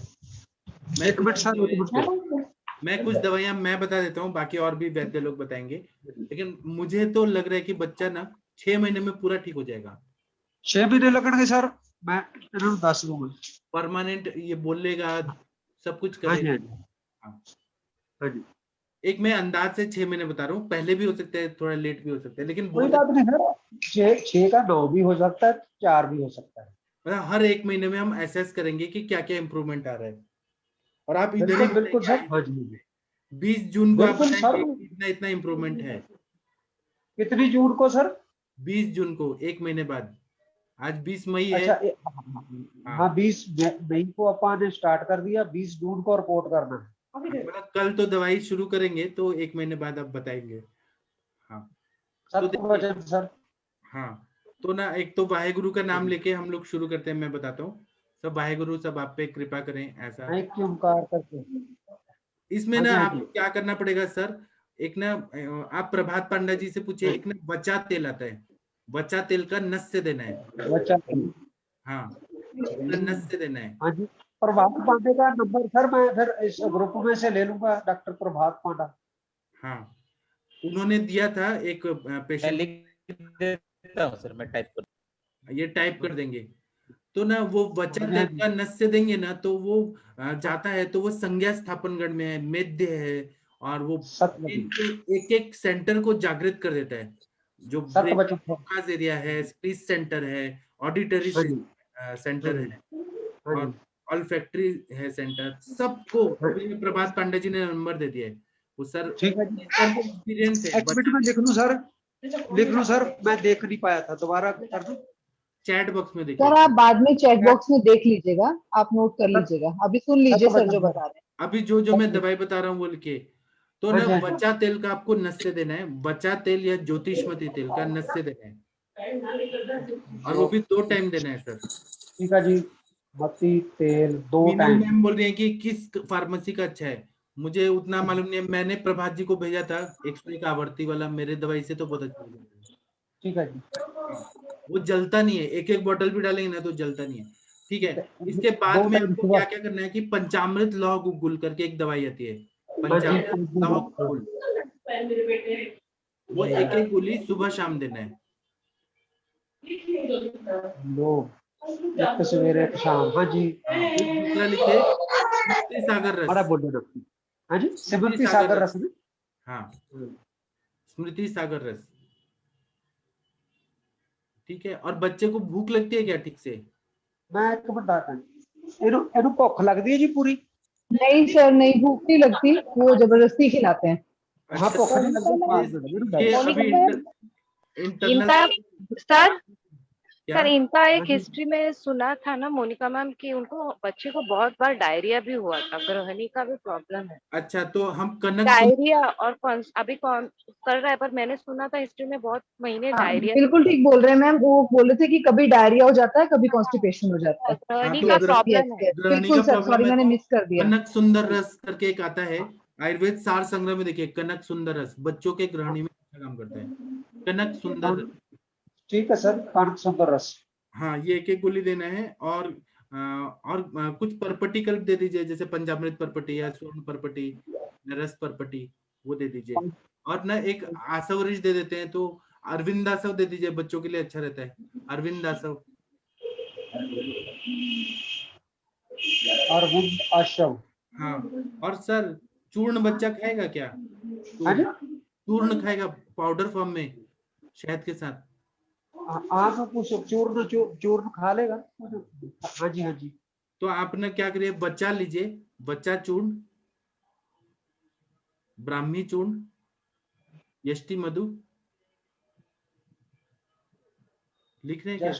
एक मिनट सर, एक मिनट। मैं कुछ दवाइयां मैं बता देता हूँ, बाकी और भी वैद्य लोग बताएंगे, लेकिन मुझे तो लग रहा है कि बच्चा ना 6 महीने में पूरा ठीक हो जाएगा। 6 महीने लगेंगे सर, मैं इन्होंने 10 दूंगा। परमानेंट ये बोलेगा, सब कुछ हाँ जी, करेगा। हाँ जी। एक मैं अंदाज से 6 महीने बता रहा हूँ, पहले भी हो सकते हैं, थोड़ा लेट भी हो सकता है, लेकिन कोई बात नहीं सर, 6 का 9 भी हो सकता है, 4 भी हो सकता है। मतलब हर 1 महीने में हम एसेस करेंगे कि क्या क्या इंप्रूवमेंट आ रहा है। और आप इधर ही बिल्कुल सर, हाँ जी। 20 जून को आप बिल्कुल सर। बताएंगे इतना इतना इंप्रूवमेंट है। कितनी जून को सर? 20 जून को, 1 महीने बाद। आज 20 मई है। अच्छा, हाँ 20 मई को अपन ने स्टार्ट कर दिया, 20 जून को रिपोर्ट करना है। मतलब कल तो दवाई शुरू करेंगे, तो 1 महीने बाद आप बताएंगे। हाँ तो सर, हाँ तो ना, एक तो वाहेगुरु का नाम लेके हम लोग शुरू करते हैं, मैं बताता हूँ। सब वाहेगुरु, सब आप पे कृपा करें, ऐसा करके। इसमें ना आपको क्या करना पड़ेगा सर, एक ना आप प्रभात पांडा जी से पूछिए, एक ना बचा तेल आता है, बचा तेल का नस से देना है। हाँ नस से देना है। हाँ जी, प्रभात पांडे का नंबर सर मैं फिर इस ग्रुप में से ले लूंगा, डॉक्टर प्रभात पांडा। हाँ उन्होंने दिया था एक पेशेंट। सर मैं टाइप कर, ये टाइप कर देंगे तो ना वो बचा तेल का नस से देंगे ना, तो वो जाता है, तो वो संज्ञा स्थापन गण में है, मेध्य है, और वो एक एक सेंटर को जागृत कर देता है, जो ब्रेन एरिया है, स्पीच सेंटर है, ऑडिटरी सेंटर है, और ऑल्फैक्टरी है सेंटर, सबको प्रभात पांडे जी ने नंबर दे दिया है। वो सर ठीक है, एक्सपीरियंस है। एक मिनट में लिख लूं सर, मैं देख नहीं पाया था, दोबारा कर दूं? चैट बॉक्स में देखिए सर, आप बाद में चैट बॉक्स में देख लीजिएगा, आप नोट कर लीजिएगा, अभी सुन लीजिए सर जो बता रहे हैं। अभी जो मैं दवाई बता रहा हूँ वो लिखिए। तो ना बचा तेल का आपको नस से देना है, बचा तेल या ज्योतिषमती तेल का नस से देना है, और वो भी 2 टाइम देना है सर। ठीक है जी, मती तेल 2 टाइम। मैम बोल रही है कि किस फार्मेसी का अच्छा है, मुझे उतना मालूम नहीं है, मैंने प्रभात जी को भेजा था 101 आवर्ती वाला, मेरे दवाई से तो बहुत अच्छा। ठीक है जी, वो जलता नहीं है, एक एक बोतल भी डालेंगे ना तो जलता नहीं है। ठीक है, इसके बाद में आपको क्या क्या करना है कि पंचामृत लौह गुग्गुल करके एक दवाई आती है, पंचामृत लौह गुग्गुल, वो एक एक गोली सुबह शाम देना है। एक सवेरे एक शाम। हाँ जी। दूसरा लिखिए स्मृति सागर बड़ा रस। बोल रहे। हाँ जी, स्मृति सागर रस में। हाँ, स्मृति सागर रस। ठीक है। और बच्चे को भूख लगती है क्या ठीक से? मैं एक बताता हूँ, इनु भुख लगती है जी पूरी? नहीं सर, नहीं, भूख नहीं लगती, वो जबरदस्ती खिलाते हैं। हाँ, भुख नहीं लगती। ये अभी इंटरनल इनका सर क्या? सर इनका एक हिस्ट्री में सुना था ना मोनिका मैम कि उनको बच्चे को बहुत बार डायरिया भी हुआ था, ग्रहणी का भी प्रॉब्लम है। अच्छा, तो हम कनक डायरिया और अभी कौन कर रहा है, पर मैंने सुना था हिस्ट्री में बहुत महीने हाँ, डायरिया। बिल्कुल ठीक बोल रहे हैं मैम, वो बोल रहे थे कि कभी डायरिया हो जाता है, कभी कॉन्स्टिपेशन हो जाता है। ग्रहणी तो का Yes, प्रॉब्लम yes, है। yes, ग्रहणी बिल्कुल का सर, प्रॉब्लम सॉरी है मैंने तो मिस कर दिया। कनक सुंदर रस करके एक आता है आयुर्वेद सार संग्रह में, देखिए कनक सुंदर रस बच्चों के ग्रहणी में अच्छा काम करता है। कनक सुंदर रस। ठीक है सर, कनक सुंदर रस। हाँ, ये एक गोली देना है। और कुछ परपटी कल्प दे दीजिए, जैसे पंचामृत परपटी या स्वर्ण परपटी, रस परपटी, वो दे दीजिए। और ना एक आसवरिश दे देते हैं, तो अरविंद दासव दे दीजिए, बच्चों के लिए अच्छा रहता है अरविंद दासव। अरविंद आश्रम। हाँ। और सर चूर्ण बच्चा खाएगा क्या? चूर्ण खाएगा पाउडर फॉर्म में शहद के साथ? आप कुछ चूर्ण खा लेगा। हाँ जी, हाँ जी। तो आप ना क्या करिए, बच्चा लीजिए, बच्चा चूर्ण, ब्राह्मी चूर्ण, यष्टि मधु, लिख रहे हैं क्या?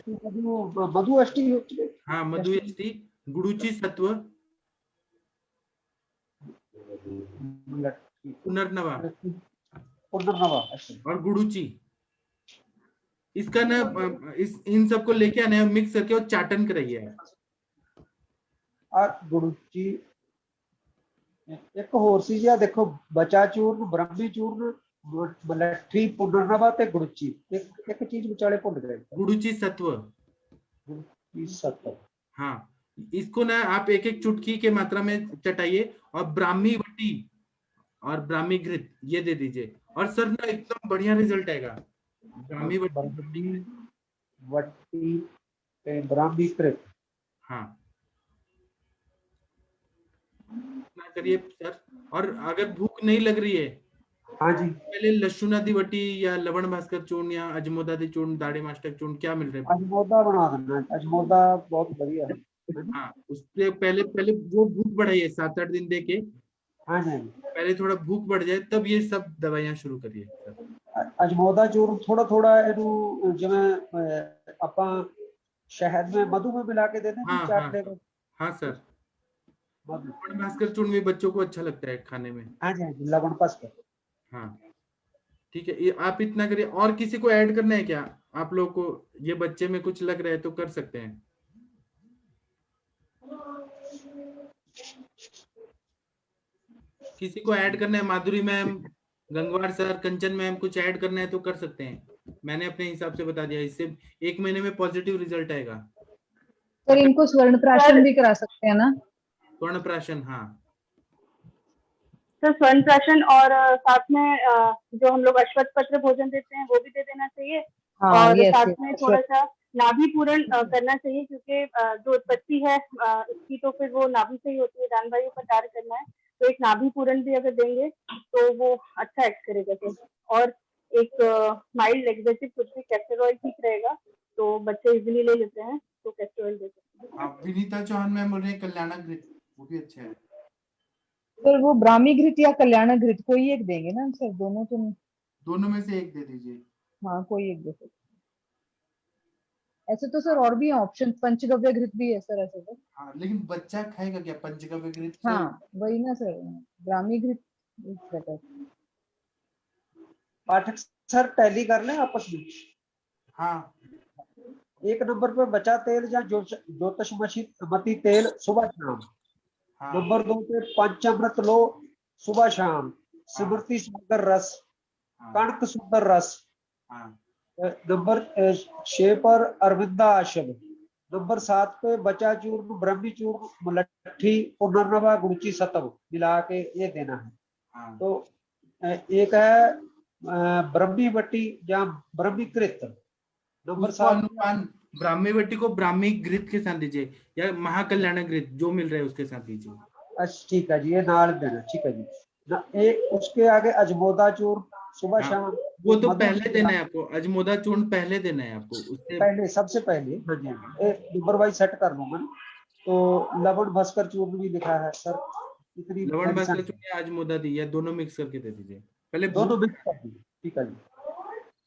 मधु यष्टि। हाँ, मधु यष्टि, गुड़ुचि सत्व, पुनर्नवा और गुड़ुचि। इसका ना इन सबको लेके आना है, मिक्स करके और चाटन कराइए। और गुड़ुचि एक होर सी जी, देखो बचा चूर्ण, ब्रह्मी चूर्ण, मलट्ठी, पुनर्नवा ते गुड़ुचि। एक चीज विचाले भुल गए, गुड़ुचि सत्व। गुड़ुचि सत्व। हाँ, इसको ना आप एक एक चुटकी के मात्रा में चटाइए। और ब्राह्मी वटी और ब्राह्मी घृत ये दे दीजिए। और सर ना एकदम बढ़िया रिजल्ट आएगा। ब्राह्मी वटी ब्राह्मी घृत। हाँ, ना करिए सर। और अगर भूख नहीं लग रही है, हाँ जी, पहले लशुनादि वटी या लवण भास्कर चूर्ण या अजमोदादि चूर्ण, दाढ़ी मास्टक चूर्ण, क्या मिल रहा है? अजमोदा बना देना, अजमोदा बहुत बढ़िया है। हाँ, उससे पहले वो भूख बढ़ाइए 7-8 दिन दे के। हाँ जी, पहले थोड़ा भूख बढ़ जाए तब ये सब दवाइयां शुरू करिए। अजमोदा चूर्ण थोड़ा थोड़ा इनू जिवें ਆਪਾਂ शहद में मधु में मिला के देते हैं चाटने को। हाँ सर, लवण भास्कर चूर्ण भी बच्चों को अच्छा लगता है खाने में। हाँ जी, लवण भास्कर। हाँ, ठीक है, ये आप इतना करिए। और किसी को ऐड करना है क्या आप लोगों को? ये बच्चे में कुछ लग रहा है तो कर सकते हैं। किसी को ऐड करना है? माधुरी मैम, गंगवार सर, कंचन मैम, कुछ ऐड करना है तो कर सकते हैं। मैंने अपने हिसाब से बता दिया, इससे 1 महीने में पॉजिटिव रिजल्ट आएगा। सर इनको स्वर्ण प्राशन भी करा सकते हैं ना? स्वर्ण प्राशन, हाँ सर स्वर्ण प्राशन, और साथ में जो हम लोग अश्वत्थ पत्र भोजन देते हैं वो भी दे देना चाहिए। और साथ में थोड़ा सा नाभि पूरण करना चाहिए, क्योंकि जो उत्पत्ति है इसकी तो फिर वो नाभि से ही होती है, दान वायु पर कार्य करना है। तो एक नाभि पूरण भी अगर देंगे तो वो अच्छा एक्ट करेगा सर। और एक माइल्ड लेग्जेटिव कुछ भी, कैस्टर ऑयल ठीक रहेगा, तो बच्चे इजिली ले लेते हैं, तो कैस्टर ऑयल दे सकते हैं। विनीता चौहान मैम बोल रहे हैं कल्याणक घृत, वो भी अच्छा है। सर वो ब्राह्मी घृत या कल्याणक घृत कोई एक देंगे ना सर? दोनों तो नहीं? दोनों में से एक दे दीजिए। हाँ, कोई एक दे सकते। ऐसे तो सर और भी ऑप्शन, पंचगव्य घृत भी है सर ऐसे तो। हाँ, लेकिन बच्चा खाएगा क्या पंचगव्य घृत? हाँ वही ना सर, ब्राह्मी घृत बेटर। पाठक सर टैली कर लें आपस में। हाँ, 1 नंबर पे बचा तेल या ज्योतिषमती तेल सुबह शाम। नंबर 2 पे पंचामृत लो सुबह शाम। स्मृति सागर रस, कणक सुंदर रस। नंबर 6 पर अरविंदा आश्रम। नंबर 7 पे बचा चूर्ण, ब्रह्मी चूर्ण, मलट्ठी, पुनर्नवा, गुड़ची सतव मिला के ये देना है। तो एक है ब्रह्मी वटी या ब्रह्मी कृत। नंबर 7 ब्राह्मी बट्टी को ब्राह्मी घृत के साथ दीजिए या महाकल्याण घृत जो मिल रहा है उसके साथ दीजिए। अच्छा ठीक है जी, ये नाल देना, ठीक है जी। एक उसके आगे अजमोदा चूर्ण सुबह शाम, वो तो पहले देना है आपको, अजमोदा चूर्ण पहले देना है आपको, उससे पहले सबसे पहले। हाँ जी, नंबर वाइज सेट कर लूंगा ना। तो लवण भास्कर चूर्ण भी लिखा है सर, इतनी लवण भास्कर चूर्ण अजमोदा दी या दोनों मिक्स करके दे दीजिए पहले, दोनों मिक्स कर दीजिए, ठीक है जी।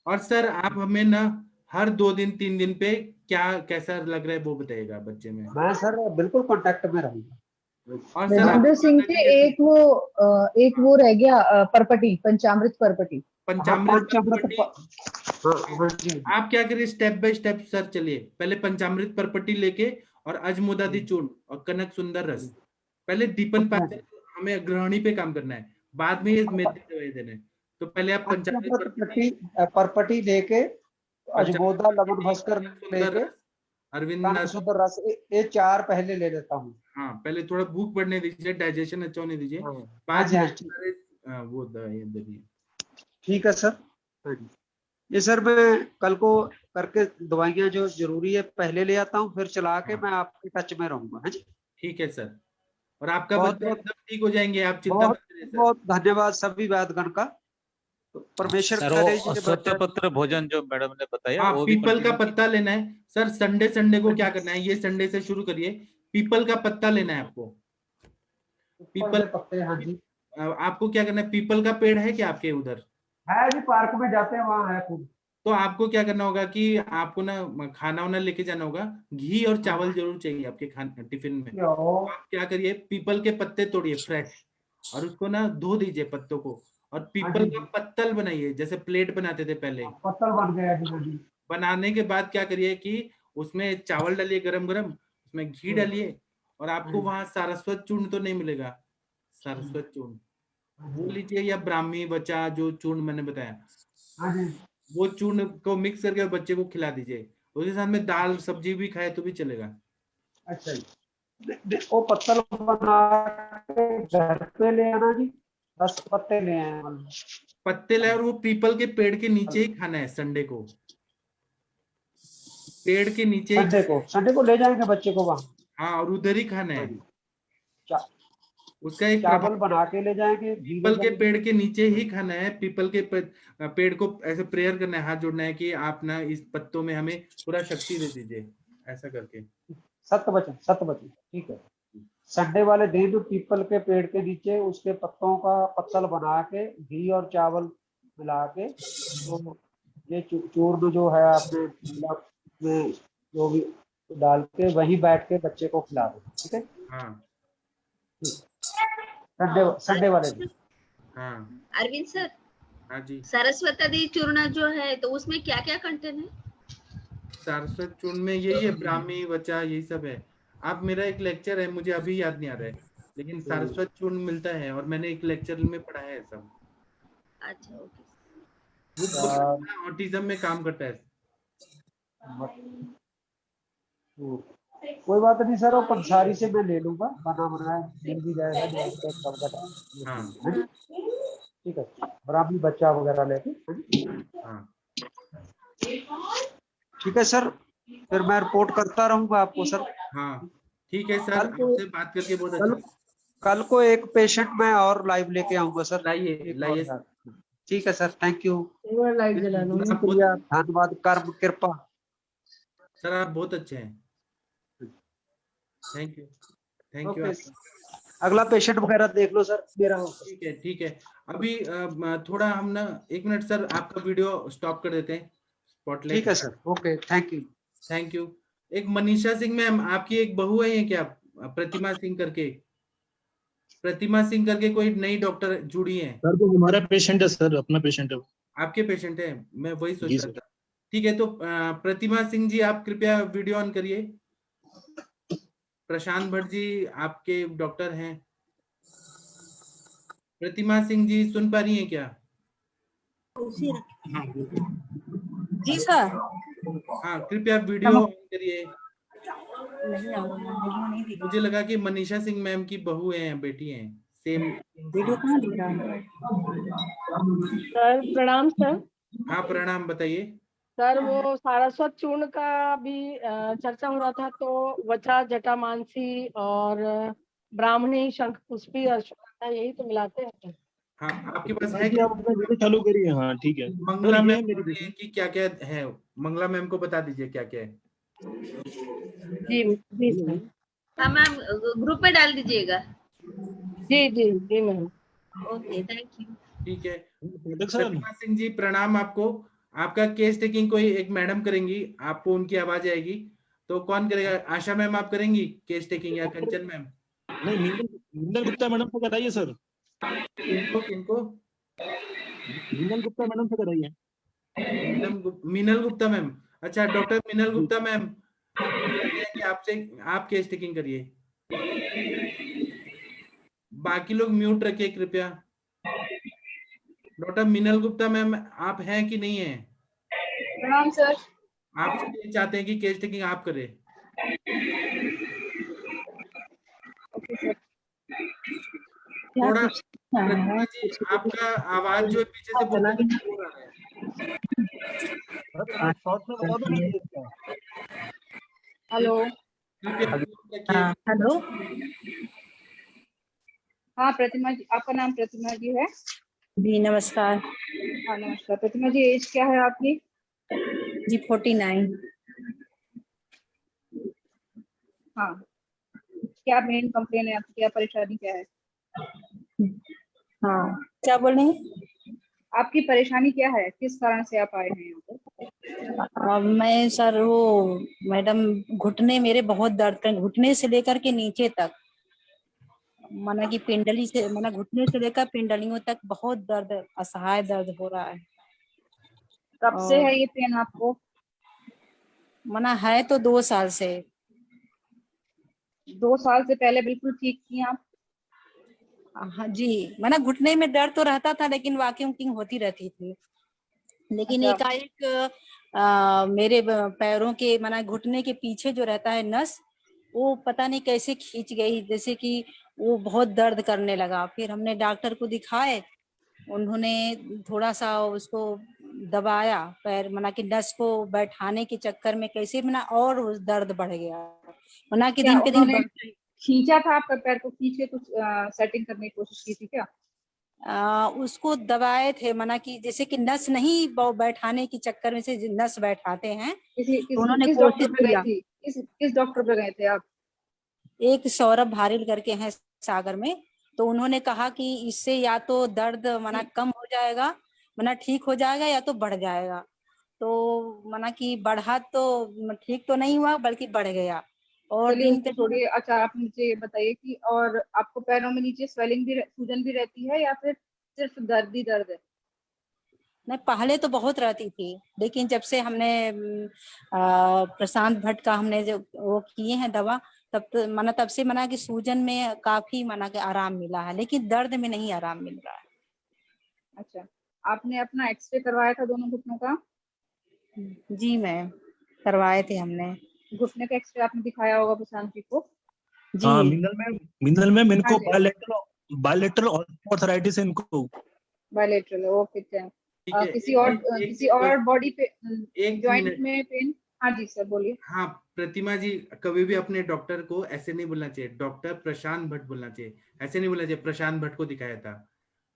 और सर आप हमें ना हर 2 दिन 3 दिन पे क्या कैसा लग रहा है वो बताइएगा बच्चे में। मैं सर बिल्कुल कांटेक्ट में रहूंगा। और देवेंद्र सिंह के एक वो रह गया परपटी, पंचामृत परपटी। पंचामृत आप क्या करिए, स्टेप बाय स्टेप सर चलिए। पहले पंचामृत परपटी लेके और अजमोदादी चूर्ण और कनक सुंदर रस, पहले दीपन पाचन हमें ग्रहणी पे काम करना है, बाद में ये मेथी दवाई देना है। तो पहले आप पंचामृत परपटी लेके, अजमोदा लवण भास्कर लेके, अरविंद सुंदर रस, ये 4 पहले ले लेता हूँ। हाँ पहले थोड़ा भूख बढ़ने दीजिए, डाइजेशन अच्छा होने दीजिए, हाँ जी, वो दवाई दीजिए। ठीक है सर। हाँ जी, ये सर मैं कल को करके दवाइयाँ जो जरूरी है पहले ले आता हूँ, फिर चला के मैं आपके टच में रहूंगा। हाँ जी ठीक है सर, और आपका बच्चा एकदम ठीक हो जाएंगे, आप चिंता बहुत मत करिए सर। बहुत धन्यवाद सभी वैदगण का। परमेश्वर सर करे वो स्वच्छ पत्र भोजन जो मैडम ने बताया, हाँ वो भी पीपल का continue पत्ता लेना है सर। संडे को क्या करना है, ये संडे से शुरू करिए, पीपल का पत्ता लेना है आपको। पीपल पत्ते, हाँ जी। आपको क्या करना है, पीपल का पेड़ है क्या आपके उधर? है जी, पार्क में जाते हैं, वहाँ है खूब। तो आपको क्या करना होगा कि आपको ना खाना वाना लेके जाना होगा, घी और चावल जरूर चाहिए आपके खाने टिफिन में। तो आप क्या करिए, पीपल के पत्ते तोड़िए फ्रेश, और उसको ना धो दीजिए पत्तों को, और पीपल का पत्तल बनाइए, जैसे प्लेट बनाते थे पहले। पत्तल बन गया जी। बनाने के बाद क्या करिए कि उसमें चावल डालिए गरम गरम, उसमें घी डालिए, और आपको वहां सारस्वत चूर्ण तो नहीं मिलेगा, सारस्वत चूर्ण वो लीजिए, या ब्राह्मी बचा जो चूर्ण मैंने बताया, वो चूर्ण को मिक्स करके बच्चे को खिला दीजिए। उसके साथ में दाल सब्जी भी खाए तो भी चलेगा। अच्छा जी, वो पत्तल बना के घर पे ले आना जी, 10 पत्ते ले आए, पत्ते लाए, और वो पीपल के पेड़ के नीचे ही खाना है संडे को, पेड़ के नीचे संडे को ले जाएंगे बच्चे को वहाँ। हाँ, और उधर ही खाना है। उसका एक चावल बना के ले जाएंगे, पीपल के पेड़ के नीचे ही खाना है। पीपल के पेड़ को ऐसे प्रेयर करना है, हाथ जोड़ना है कि आप ना इस पत्तों में हमें पूरा शक्ति दे दीजिए, ऐसा करके। सत्य वचन, ठीक है। संडे वाले दिन पीपल के पेड़ के नीचे उसके पत्तों का पत्तल बना के घी और चावल मिला के, तो ये चूर्ण जो है आपने में जो भी डाल के वहीं बैठ के बच्चे को खिला दो, ठीक है। हाँ संडे वाले दिन। हाँ अरविंद सर, हाँ जी, सरस्वती चूर्ण जो है तो उसमें क्या क्या कंटेंट है? सारस्वत चूर्ण में यही है, ब्राह्मी वचा यही सब है। आप मेरा एक लेक्चर है, मुझे अभी याद नहीं आ रहा है, लेकिन सारस्वत चूर्ण मिलता है और मैंने एक लेक्चर में पढ़ा है सब। अच्छा ओके। वो ऑटिज्म में काम करता है। कोई बात नहीं सर, वो पंसारी से मैं ले लूंगा, बना बनाया मिल भी जाएगा। हाँ ठीक है, ब्राह्मी बच्चा वगैरह लेके। हाँ ठीक है सर, फिर मैं रिपोर्ट करता रहूंगा आपको सर। हाँ ठीक है सर, आपसे बात करके बहुत अच्छा। कल को एक पेशेंट मैं और लाइव लेके आऊंगा सर। लाइए। ठीक है सर, थैंक यू। लाइट जला लो। शुक्रिया, धन्यवाद, कर्म कृपा। सर आप बहुत अच्छे हैं, थैंक यू। अगला पेशेंट वगैरह देख लो सर मेरा। ठीक है। अभी थोड़ा हम ना 1 मिनट सर, आपका वीडियो स्टॉप कर देते हैं, स्पॉटलाइट। ठीक है सर, ओके, थैंक यू। एक मनीषा सिंह मैम, आपकी एक बहू है क्या, प्रतिमा सिंह करके कोई नई डॉक्टर जुड़ी है? सर वो हमारा पेशेंट है सर, अपना पेशेंट है। आपके पेशेंट है, मैं वही सोच रहा था। ठीक है, तो प्रतिमा सिंह जी आप कृपया वीडियो ऑन करिए। प्रशांत भट्ट जी आपके डॉक्टर हैं। प्रतिमा सिंह जी सुन पा रही हैं क्या? जी सर। हाँ, कृपया वीडियो ऑन करिए। मुझे लगा कि मनीषा सिंह मैम की बहू है, बेटी है, सेम। वीडियो कहाँ दिख रहा है? सर प्रणाम सर। हाँ प्रणाम, बताइए। सर वो सारस्वत चूर्ण का भी चर्चा हो रहा था, तो वचा जटामांसी और ब्राह्मणी शंख पुष्पी अश्वत्था यही तो मिलाते हैं। हाँ, आपके पास है जी क्या? आप अपना वीडियो चालू करिए। हाँ ठीक है मंगला सर, ये मैम मेरी बताइए कि क्या क्या है। मंगला मैम को बता दीजिए क्या क्या है। जी सर। हाँ मैम, ग्रुप में डाल दीजिएगा। जी मैम। Okay, thank you. ठीक है, सर प्रतिमा सिंह जी प्रणाम आपको। आपका केस टेकिंग कोई एक मैडम करेंगी, आपको उनकी आवाज आएगी। तो कौन करेगा? आशा मैम आप करेंगी केस टेकिंग या कंचन मैम? नहीं, मिंदल गुप्ता मैडम से कराइए सर। किनको? मीनल गुप्ता मैडम से कराइए। मीनल गुप्ता मैम। अच्छा, डॉक्टर मीनल गुप्ता मैम कहते हैं कि आपसे आप केस टेकिंग करिए। बाकी लोग म्यूट रखिए कृपया। डॉक्टर मीनल गुप्ता मैम आप हैं कि नहीं है? प्रणाम सर। आप चाहते हैं कि केस टेकिंग आप करें? Okay sir. थोड़ा प्रतिमा जी आपका आवाज जो है पीछे से बहुत हो रहा है। हेलो। हेलो। हाँ प्रतिमा जी, आपका नाम प्रतिमा जी है? जी नमस्कार। हाँ नमस्कार प्रतिमा जी, एज क्या है आपकी? जी 49। हाँ, क्या मेन कंप्लेन है आपकी, क्या परेशानी क्या है? हाँ क्या बोल रहे हैं? आपकी परेशानी क्या है, किस कारण से आप आए हैं यहाँ पर? मैं सर वो मैडम घुटने मेरे बहुत दर्द कर, घुटने से लेकर के नीचे तक, माना कि पिंडली से, माना घुटने से लेकर पिंडलियों तक बहुत दर्द, असहाय दर्द हो रहा है। कब से है ये पेन आपको? माना है तो 2 साल से। 2 साल से पहले बिल्कुल ठीक थी आप? हाँ जी, माना घुटने में दर्द तो रहता था लेकिन वॉकिंग वॉकिंग होती रहती थी। लेकिन अच्छा। एकाएक मेरे पैरों के, माना घुटने के पीछे जो रहता है नस, वो पता नहीं कैसे खींच गई, जैसे कि वो बहुत दर्द करने लगा। फिर हमने डॉक्टर को दिखाए, उन्होंने थोड़ा सा उसको दबाया पैर, माना कि नस को बैठाने के चक्कर में कैसे माना और दर्द बढ़ गया, माना कि क्या दिन पे दिन उन्होंने खींचा था आपका पैर को, खींच के कुछ सेटिंग करने की कोशिश की थी क्या? उसको दबाए थे, माना कि जैसे कि नस नहीं बैठाने के चक्कर में से नस बैठाते हैं, तो उन्होंने किस कोशिश डॉक्टर पे गए किया। थी? किस डॉक्टर पे गए थे आप? एक सौरभ भारिल करके हैं सागर में, तो उन्होंने कहा कि इससे या तो दर्द माना कम हो जाएगा, माना ठीक हो जाएगा, या तो बढ़ जाएगा। तो माना कि बढ़ा तो ठीक तो नहीं हुआ बल्कि बढ़ गया, और चलिए दिन उसको पे दिन। छोड़िए। अच्छा आप मुझे ये बताइए कि और आपको पैरों में नीचे स्वेलिंग भी, सूजन भी रहती है या फिर सिर्फ दर्द ही दर्द है? नहीं, पहले तो बहुत रहती थी, लेकिन जब से हमने प्रशांत भट्ट का हमने जो वो किए हैं दवा, तब से मना कि सूजन में काफी मना के आराम मिला है, लेकिन दर्द में नहीं आराम मिल रहा है। अच्छा, आपने अपना एक्सरे करवाया था दोनों घुटनों का? जी मैम, करवाए थे हमने। घुटने का एक्सरे आपने दिखाया होगा प्रशांत जी को? हाँ मिनल मैम इनको हाँ जी। बायलेटरल ऑर्थराइटिस है इनको। Bilateral, okay. किसी और बॉडी पे, एक जॉइंट मिनट में पेन? हाँ जी सर बोलिए। हाँ प्रतिमा जी, कभी भी अपने डॉक्टर को ऐसे नहीं बोलना चाहिए, डॉक्टर प्रशांत भट्ट बोलना चाहिए, ऐसे नहीं बोलना चाहिए प्रशांत भट्ट को दिखाया था,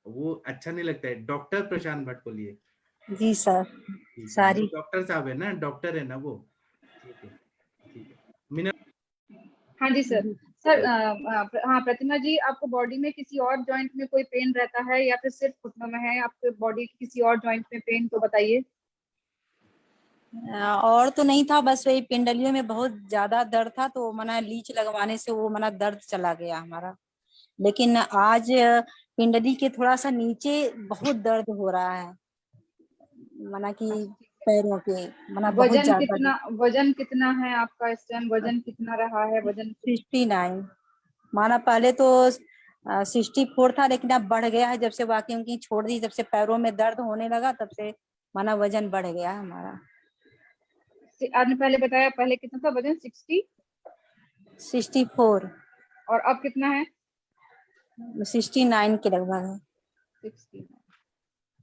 वो अच्छा नहीं लगता है। डॉक्टर प्रशांत भट्ट बोलिए। जी सर, सारी डॉक्टर साहब है ना, डॉक्टर है ना वो। ठीक है मीना। हाँ जी सर। हाँ प्रतिमा जी, आपको बॉडी में किसी और जॉइंट में कोई पेन रहता है या फिर सिर्फ घुटनों में है? आपके बॉडी की किसी और जॉइंट में पेन तो बताइए। और तो नहीं था, बस वही पिंडलियों में बहुत ज्यादा दर्द था, तो मना लीच लगवाने से वो मना दर्द चला गया हमारा। लेकिन आज पिंडली के थोड़ा सा नीचे बहुत दर्द हो रहा है, मना कि पैरों के, मना बहुत ज्यादा। वजन कितना है आपका इस टाइम? वजन कितना रहा है? वजन 69, माना पहले तो 64 था, लेकिन अब बढ़ गया है। जब से वॉकिंग की छोड़ दी, जब से पैरों में दर्द होने लगा, तब से माना वजन बढ़ गया हमारा। आपने पहले बताया, पहले कितना था वजन? 64। और अब कितना है? 69 के लगभग है। 69।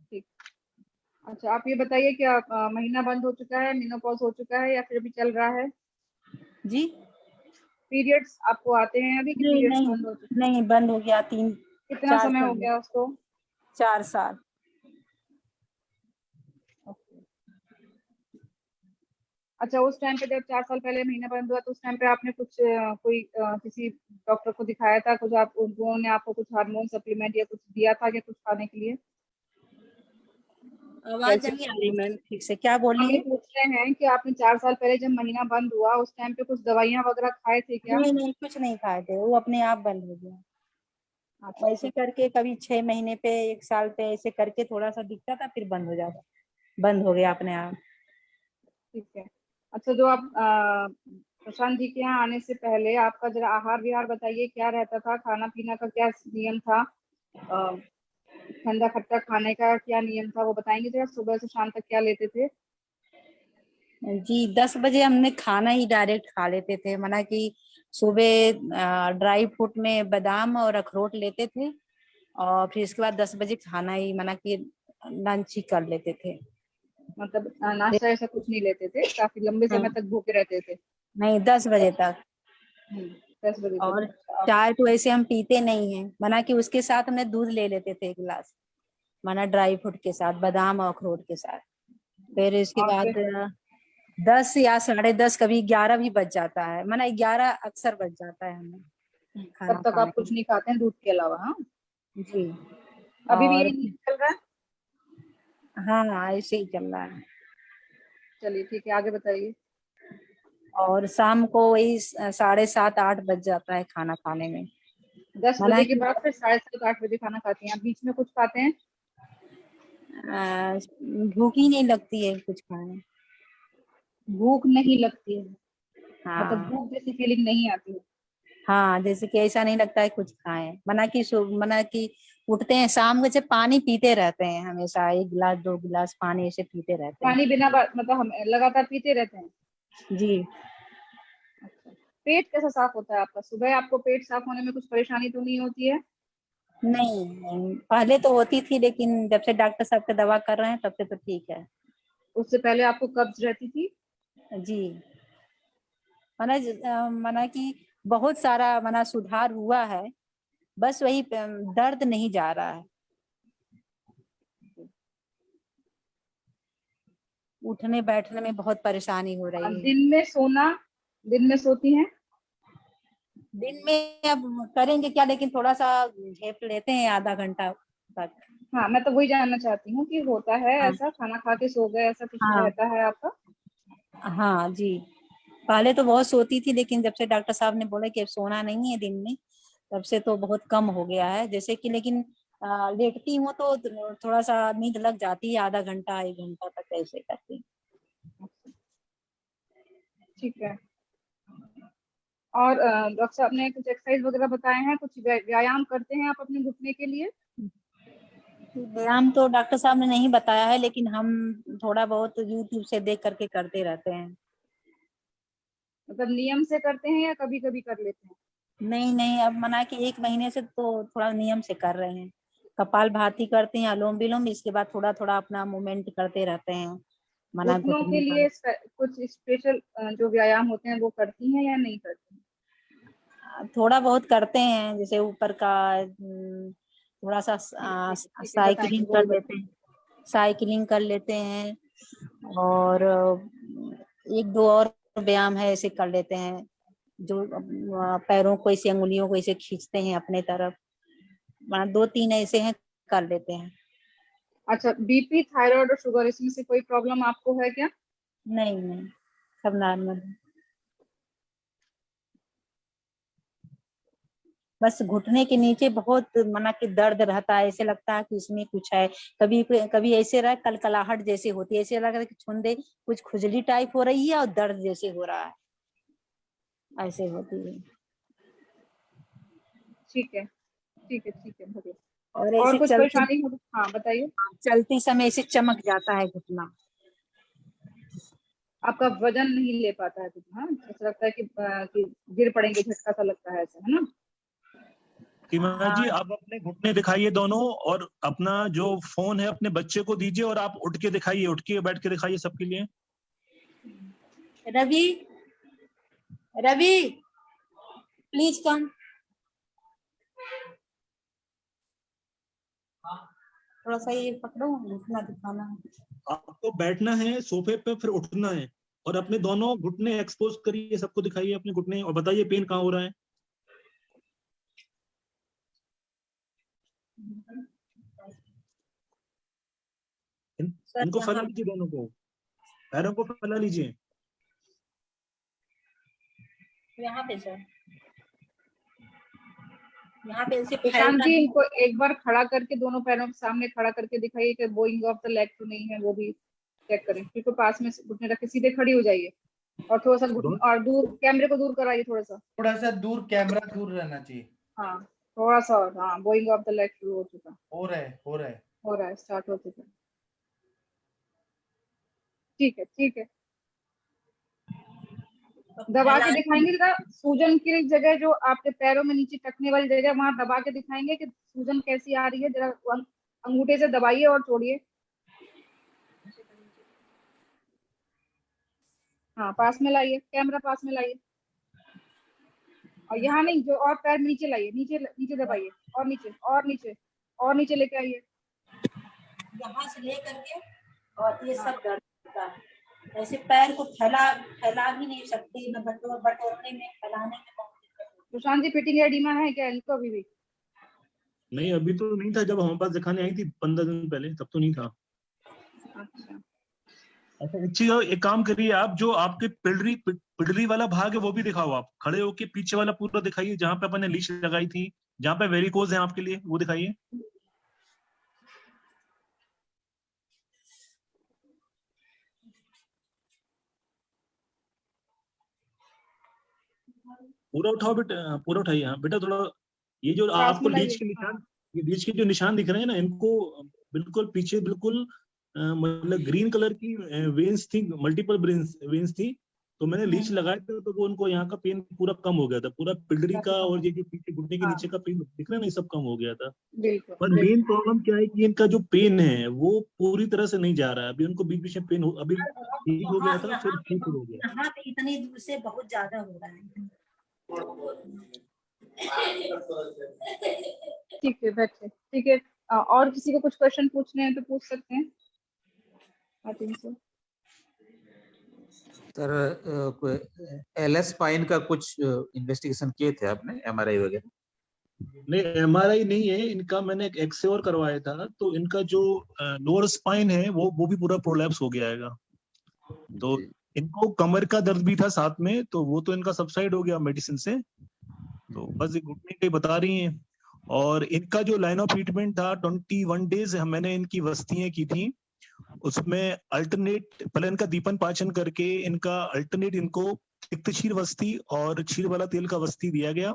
ठीक। अच्छा, आप ये बताइए कि आप महीना बंद हो चुका है, मेनोपॉज हो चुका है या फिर अभी चल रहा है? जी पीरियड्स आपको आते हैं अभी कि नहीं पीरियड्स नहीं बंद हो चुके नहीं, बंद हो गया। कितना 4 समय हो साल गया उसको? 4 साल। अच्छा, उस टाइम पे जब 4 साल पहले महीना बंद हुआ तो उस टाइम पे आपने किसी डॉक्टर को दिखाया था? कुछ आप उन्होंने आपको कुछ हार्मोन सप्लीमेंट या कुछ दिया था क्या कुछ खाने के लिए? आवाज नहीं आ रही मैम ठीक से, क्या बोल रही हम ये है? पूछ रहे हैं कि आपने 4 साल पहले जब महीना बंद हुआ उस टाइम पे कुछ दवाइयाँ वगैरह खाए थे क्या? नहीं नहीं, कुछ नहीं खाए थे, वो अपने आप बंद हो गया। अच्छा, ऐसे करके कभी 6 महीने पे 1 साल पे ऐसे करके थोड़ा सा दिखता था, फिर बंद हो जाता, बंद हो गया अपने आप। ठीक है। अच्छा, जो आप प्रशांत जी के यहाँ आने से पहले आपका जरा आहार विहार बताइए, क्या रहता था? खाना पीना का क्या नियम था? ठंडा खट्टा खाने का क्या नियम था वो बताएंगे जरा? सुबह से शाम तक क्या लेते थे? जी 10 बजे हमने खाना ही डायरेक्ट खा लेते थे, मना कि सुबह ड्राई फ्रूट में बादाम और अखरोट लेते थे, और फिर इसके बाद 10 बजे खाना ही, मना कि लंच ही कर लेते थे। मतलब नाश्ता ऐसा कुछ नहीं लेते थे? काफी लंबे समय तक भूखे रहते थे? नहीं 10 बजे तक। 10 बजे और तक। अच्छा, चाय तो ऐसे हम पीते नहीं है, मना कि उसके साथ हमने दूध ले लेते थे 1 गिलास, मना ड्राई फ्रूट के साथ, बादाम और अखरोट के साथ। फिर इसके और बाद फिर 10 या 10:30 कभी 11 भी बज जाता है, मना 11 अक्सर बज जाता है हमें खाना तब तक खाने आप के कुछ नहीं खाते हैं दूध के अलावा? हाँ, लिए। जी अभी भी और यही नियम चल रहा है? हाँ ऐसे ही चल रहा है। चलिए ठीक है, आगे बताइए। और शाम को वही 7:30 8 बज जाता है खाना खाने में। 10 मना बजे के कि बाद फिर 7:30 8 बजे खाना खाती हैं? आप बीच में कुछ खाते हैं? भूख ही नहीं लगती है कुछ खाने। भूख नहीं लगती है? मतलब हाँ भूख जैसी फीलिंग नहीं आती है? हाँ, जैसे कि ऐसा नहीं लगता है कुछ खाएं, मना कि उठते हैं शाम को, जब पानी पीते रहते हैं हमेशा, 1 गिलास 2 गिलास पानी ऐसे पीते रहते हैं। पानी बिना मतलब हम लगातार पीते रहते हैं? जी। अच्छा, पेट कैसा साफ होता है आपका? सुबह आपको पेट साफ होने में कुछ परेशानी तो नहीं होती है? नहीं नहीं, पहले तो होती थी, लेकिन जब से डॉक्टर साहब का दवा कर रहे हैं तब से तो ठीक है। उससे पहले आपको कब्ज रहती थी? जी, मना कि बहुत सारा सुधार हुआ है, बस वही दर्द नहीं जा रहा है, उठने बैठने में बहुत परेशानी हो रही है। दिन में सोना, दिन में सोती हैं? दिन में अब करेंगे क्या, लेकिन थोड़ा सा झेप लेते हैं आधा घंटा तक। हाँ, मैं तो वही जानना चाहती हूँ कि होता है हाँ ऐसा, खाना खा के सो गए, ऐसा कुछ हाँ रहता है आपका? हाँ जी, पहले तो बहुत सोती थी, लेकिन जब से डॉक्टर साहब ने बोला कि अब सोना नहीं है दिन में, तब से तो बहुत कम हो गया है। जैसे कि लेकिन लेटती हूँ तो थोड़ा सा नींद लग जाती है, आधा घंटा 1 घंटा तक ऐसे करती। ठीक है। और डॉक्टर साहब ने कुछ एक्सरसाइज वगैरह बताए हैं? कुछ व्यायाम करते हैं आप अपने घुटने के लिए? व्यायाम तो डॉक्टर साहब ने नहीं बताया है, लेकिन हम थोड़ा बहुत यूट्यूब से देख करके करते रहते हैं। मतलब नियम से करते हैं या कभी कभी कर लेते हैं? नहीं नहीं, अब मना कि 1 महीने से तो थोड़ा नियम से कर रहे हैं। कपाल भाती करते हैं, अनुलोम विलोम, इसके बाद थोड़ा थोड़ा अपना मूवमेंट करते रहते हैं, मना घुटनों के घुटने का। लिए कुछ स्पेशल जो व्यायाम होते हैं वो करती हैं या नहीं करती? थोड़ा बहुत करते हैं, जैसे ऊपर का थोड़ा सा ठीक है, बताएंगे साइकिलिंग वो कर भी लेते हैं, साइकिलिंग कर लेते हैं, और 1 2 और व्यायाम है ऐसे कर लेते हैं, जो पैरों को ऐसे, अंगुलियों को ऐसे खींचते हैं अपने तरफ, 2 3 ऐसे हैं, कर लेते हैं। अच्छा, बीपी, थायराइड और शुगर, इसमें से कोई प्रॉब्लम आपको है क्या? नहीं नहीं, सब नॉर्मल है। बस घुटने के नीचे बहुत मना कि दर्द रहता है, ऐसे लगता है कि इसमें कुछ है। कभी कभी ऐसे रहा, कलकलाहट जैसे होती है, ऐसे लग रहा है कि छुंदे कुछ खुजली टाइप हो रही है और दर्द जैसे हो रहा है, ऐसे होती है। ठीक है, ठीक है, ठीक है, बढ़िया। और और ऐसे कुछ चलते परेशानी हो? हाँ, बताइए। चलते समय ऐसे चमक जाता है घुटना। आपका वजन नहीं ले पाता है कुछ? हाँ, ऐसा लगता है कि गिर पड़ेंगे, झटका सा लगता है ऐसा, है ना? सीमा जी आप अपने घुटने दिखाइए दोनों, और अपना जो फोन है अपने बच्चे को दीजिए, और आप उठ के दिखाइए, उठ के बैठ के दिखाइए सबके लिए। Ravi, Ravi please come. थोड़ा सा ये पकड़ो, घुटना दिखाना है। आपको बैठना है सोफे पे, फिर उठना है, और अपने दोनों घुटने एक्सपोज करिए, सबको दिखाइए अपने घुटने, और बताइए पेन कहाँ हो रहा है। इनको फैला लीजिए, दोनों को, पैरों को फैला लीजिए। यहाँ पे सर, यहाँ पे ऐसे प्रशांत जी इनको एक बार खड़ा करके दोनों पैरों के सामने खड़ा करके दिखाइए कि बोइंग ऑफ द लेग तो नहीं है, वो भी चेक करें। बिल्कुल पास में घुटने रख के सीधे खड़ी हो जाइए, और थोड़ा सा और दूर, कैमरे को दूर कराइए, थोड़ा सा दूर, कैमरा दूर रहना चाहिए। हाँ थोड़ा सा और, हाँ बोइंग ऑफ द लेग शुरू हो चुका, हो रहा है, स्टार्ट हो चुका है। ठीक है ठीक है, दबा के दिखाएंगे जरा सूजन की जगह, जो आपके पैरों में नीचे टकने वाली जगह, वहां दबा के दिखाएंगे कि सूजन कैसी आ रही है। जरा अंगूठे से दबाइए और छोड़िए। हाँ पास में लाइए, कैमरा पास में लाइए, और यहाँ नहीं, जो और पैर नीचे लाइए, नीचे नीचे दबाइए, और नीचे और नीचे और नीचे लेके आइए, यहाँ से लेकर के, और ये सब दर्द होता है। ऐसे पैर को फैला भी नहीं सकती, न बटोरने में, फैलाने में बहुत दिक्कत होती है। सुशांत जी फिटिंग एडिमा है क्या इनको अभी भी? नहीं अभी तो नहीं था, जब हमारे पास दिखाने आई थी 15 दिन पहले, तब तो नहीं था। अच्छा एक चीज, एक काम करिए आप, जो आपके पिडरी वाला भाग है वो भी दिखाओ। आप खड़े होके पीछे वाला पूरा दिखाइए, जहाँ पे अपन ने लीश लगाई थी, जहाँ पे वेरिकोज है आपके लिए, वो दिखाइए। पूरा उठाओ बेटा, पूरा उठाइए। हाँ बेटा थोड़ा, ये जो आपको लीच के निशान, ये लीच के जो निशान दिख रहे हैं ना, इनको बिल्कुल पीछे, बिल्कुल मतलब ग्रीन कलर की वेन्स थी, मल्टीपल वेन्स थी, तो मैंने लीच लगाया था, तो वो उनको यहाँ का पेन पूरा कम हो गया था, पूरा पिडरी का और ये जो पीछे घुटने के नीचे का पेन दिख रहा है ना, ये सब कम हो गया था। पर मेन प्रॉब्लम क्या है कि इनका जो पेन है वो पूरी तरह से नहीं जा रहा है। अभी उनको बीच बीच में पेन अभी ठीक हो गया था, फिर ठीक हो गया। यहाँ पे इतनी दूर से बहुत ज्यादा हो रहा है। ठीक है बैठे, ठीक है। और किसी को कुछ क्वेश्चन पूछने हैं तो पूछ सकते हैं। सर एलएस स्पाइन का कुछ इन्वेस्टिगेशन किए थे आपने, एमआरआई वगैरह? नहीं एमआरआई नहीं है इनका, मैंने एक एक्सरे और करवाया था, तो इनका जो लोअर स्पाइन है वो भी पूरा प्रोलैप्स हो गया है। तो इनको कमर का दर्द भी था साथ में, तो वो तो इनका सबसाइड हो गया मेडिसिन से, तो बस घुटने के बता रही हैं। और इनका जो लाइन ऑफ ट्रीटमेंट था 21 डेज मैंने इनकी वस्तियां की थी, उसमें अल्टरनेट पहले इनका दीपन पाचन करके इनका अल्टरनेट इनको तिक्त क्षीर वस्ती और क्षीर वाला तेल का वस्ती दिया गया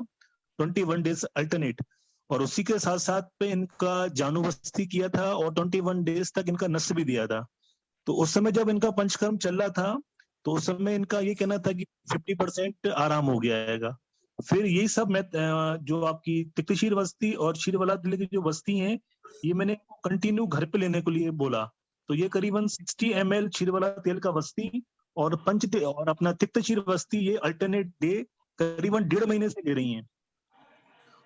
21 डेज अल्टरनेट, और उसी के साथ साथ पे इनका जानू वस्ती किया था, और 21 डेज तक इनका नस भी दिया था। तो उस समय जब इनका पंचकर्म चल रहा था, तो उस समय इनका ये कहना था कि 50% आराम हो गया है। फिर ये सब मैं जो आपकी तिक्त क्षीर वस्ती और क्षीर वाला तेल की जो वस्ती है, ये मैंने कंटिन्यू घर पे लेने के लिए बोला। तो ये करीबन 60 ml क्षीर वाला तेल का वस्ती और और अपना तिक्त क्षीर वस्ती, ये अल्टरनेट डे करीबन 1.5 महीने से ले रही हैं।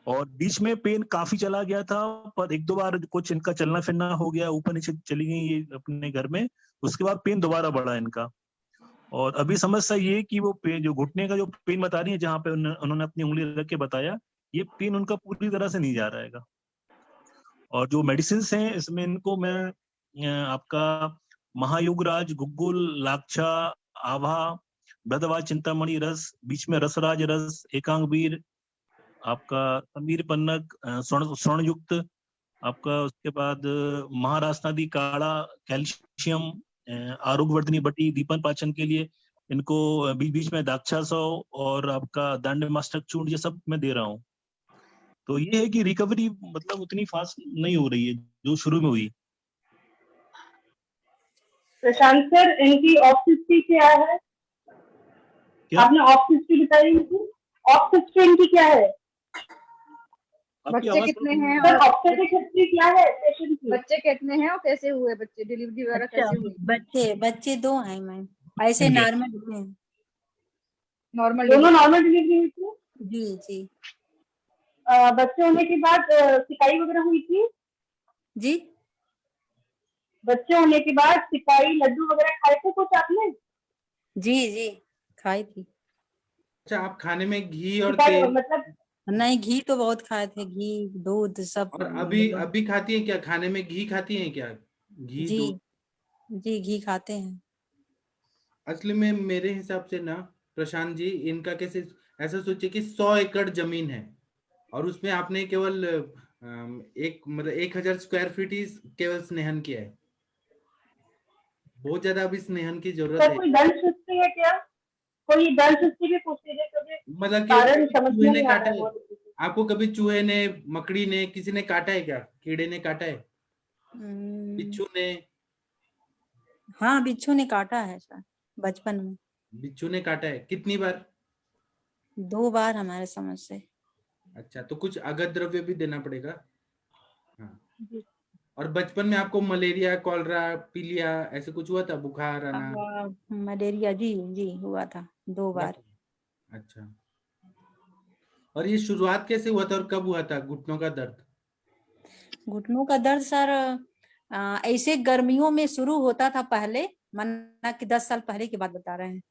और बीच में पेन काफी चला गया था, पर एक दो बार कुछ इनका चलना फिरना हो गया, ऊपर नीचे चली गई ये अपने घर में, उसके बाद पेन दोबारा बढ़ा इनका। और अभी समस्या ये कि वो पेन, जो घुटने का जो पेन बता रही है, जहाँ पे उन्होंने अपनी उंगली रख के बताया, ये पेन उनका पूरी तरह से नहीं जा रहा है। और जो मेडिसिन हैं इसमें इनको मैं आपका महायुगराज, गुग्गुल, लाक्षा, आभा, बृदवा, चिंतामणि रस, बीच में रसराज रस, एकांगवीर, आपका समीर पन्नक, स्वर्णयुक्त, आपका उसके बाद महारासनादी काढ़ा, कैल्शियम, आरोग्यवर्धनी बटी, दीपन पाचन के लिए इनको बीच बीच में दाक्षा सौ और आपका दंड मस्तक चूर्ण, ये सब मैं दे रहा हूँ। तो ये है कि रिकवरी मतलब उतनी फास्ट नहीं हो रही है जो शुरू में हुई। प्रशांत सर इनकी ऑफ हिस्ट्री क्या है? क्या? आपने ऑफ हिस्ट्री बताई इनकी? ऑफ हिस्ट्री इनकी क्या है? आपकी बच्चे आवाज कितने थोड़ी- हैं सर और ऑब्स्टेट्रिक हिस्ट्री क्या है पेशेंट की? बच्चे कितने हैं और कैसे हुए बच्चे, डिलीवरी वगैरह कैसे हुई? बच्चे बच्चे 2 हैं मैम, ऐसे इनके। नॉर्मल हैं। नॉर्मल दोनों डिलीवरी? नॉर्मल डिलीवरी हुई थी? जी जी बच्चे होने के बाद सिकाई वगैरह हुई थी? जी बच्चे होने के बाद सिकाई लड्डू वगैरह खाए थे कुछ आपने? जी खाई थी। अच्छा, आप खाने में घी और सिकाई तेल मतलब नहीं, घी तो बहुत खाए थे, घी दूध सब। और अभी खाती हैं क्या? खाने में घी खाती हैं क्या? घी जी दूध? जी घी खाते हैं। असली में मेरे हिसाब से ना प्रशांत जी, इनका कैसे, ऐसा सोचिए कि 100 एकड़ जमीन है और उसमें आपने केवल एक मतलब 1000 स्क्वायर फीट ही केवल स्नेहन किया है। बहुत ज्यादा अभी स्नेहन की जरूरत सर है। कोई दंत सुस्ती है क्या? कोई दंत सुस्ती भी पूछ लीजिए क्योंकि मतलब कारण कि समझ चूहे में ने नहीं आ काटा रहा है है? वो। आपको कभी चूहे ने, मकड़ी ने, किसी ने काटा है क्या? कीड़े ने काटा है? बिच्छू ने? हाँ, बिच्छू ने काटा है सर, बचपन में बिच्छू ने काटा है? कितनी बार? 2 बार हमारे समझ से। अच्छा, तो कुछ अगध द्रव्य भी देना पड़ेगा। हाँ। और बचपन में आपको मलेरिया, कॉलरा, पीलिया ऐसे कुछ हुआ था? बुखार आना? मलेरिया जी हुआ था 2 बार। अच्छा, और ये शुरुआत कैसे हुआ था और कब हुआ था घुटनों का दर्द? घुटनों का दर्द सर ऐसे गर्मियों में शुरू होता था पहले, माना कि 10 साल पहले की बात बता रहे हैं,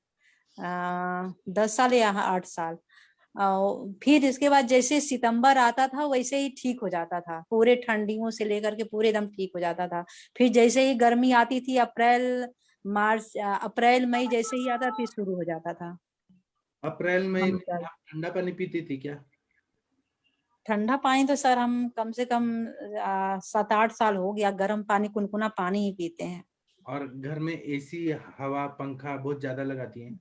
10 साल या 8 साल। फिर इसके बाद जैसे सितंबर आता था वैसे ही ठीक हो जाता था, पूरे ठंडियों से लेकर के पूरे एकदम ठीक हो जाता था। फिर जैसे ही गर्मी आती थी, अप्रैल मई जैसे ही आता फिर शुरू हो जाता था। अप्रैल मई में आप ठंडा पानी पीती थी क्या? ठंडा पानी तो सर हम कम से कम 7-8 साल हो गया गर्म पानी, कुनकुना पानी ही पीते हैं। और घर में एसी, हवा, पंखा बहुत ज्यादा लगाती हैं?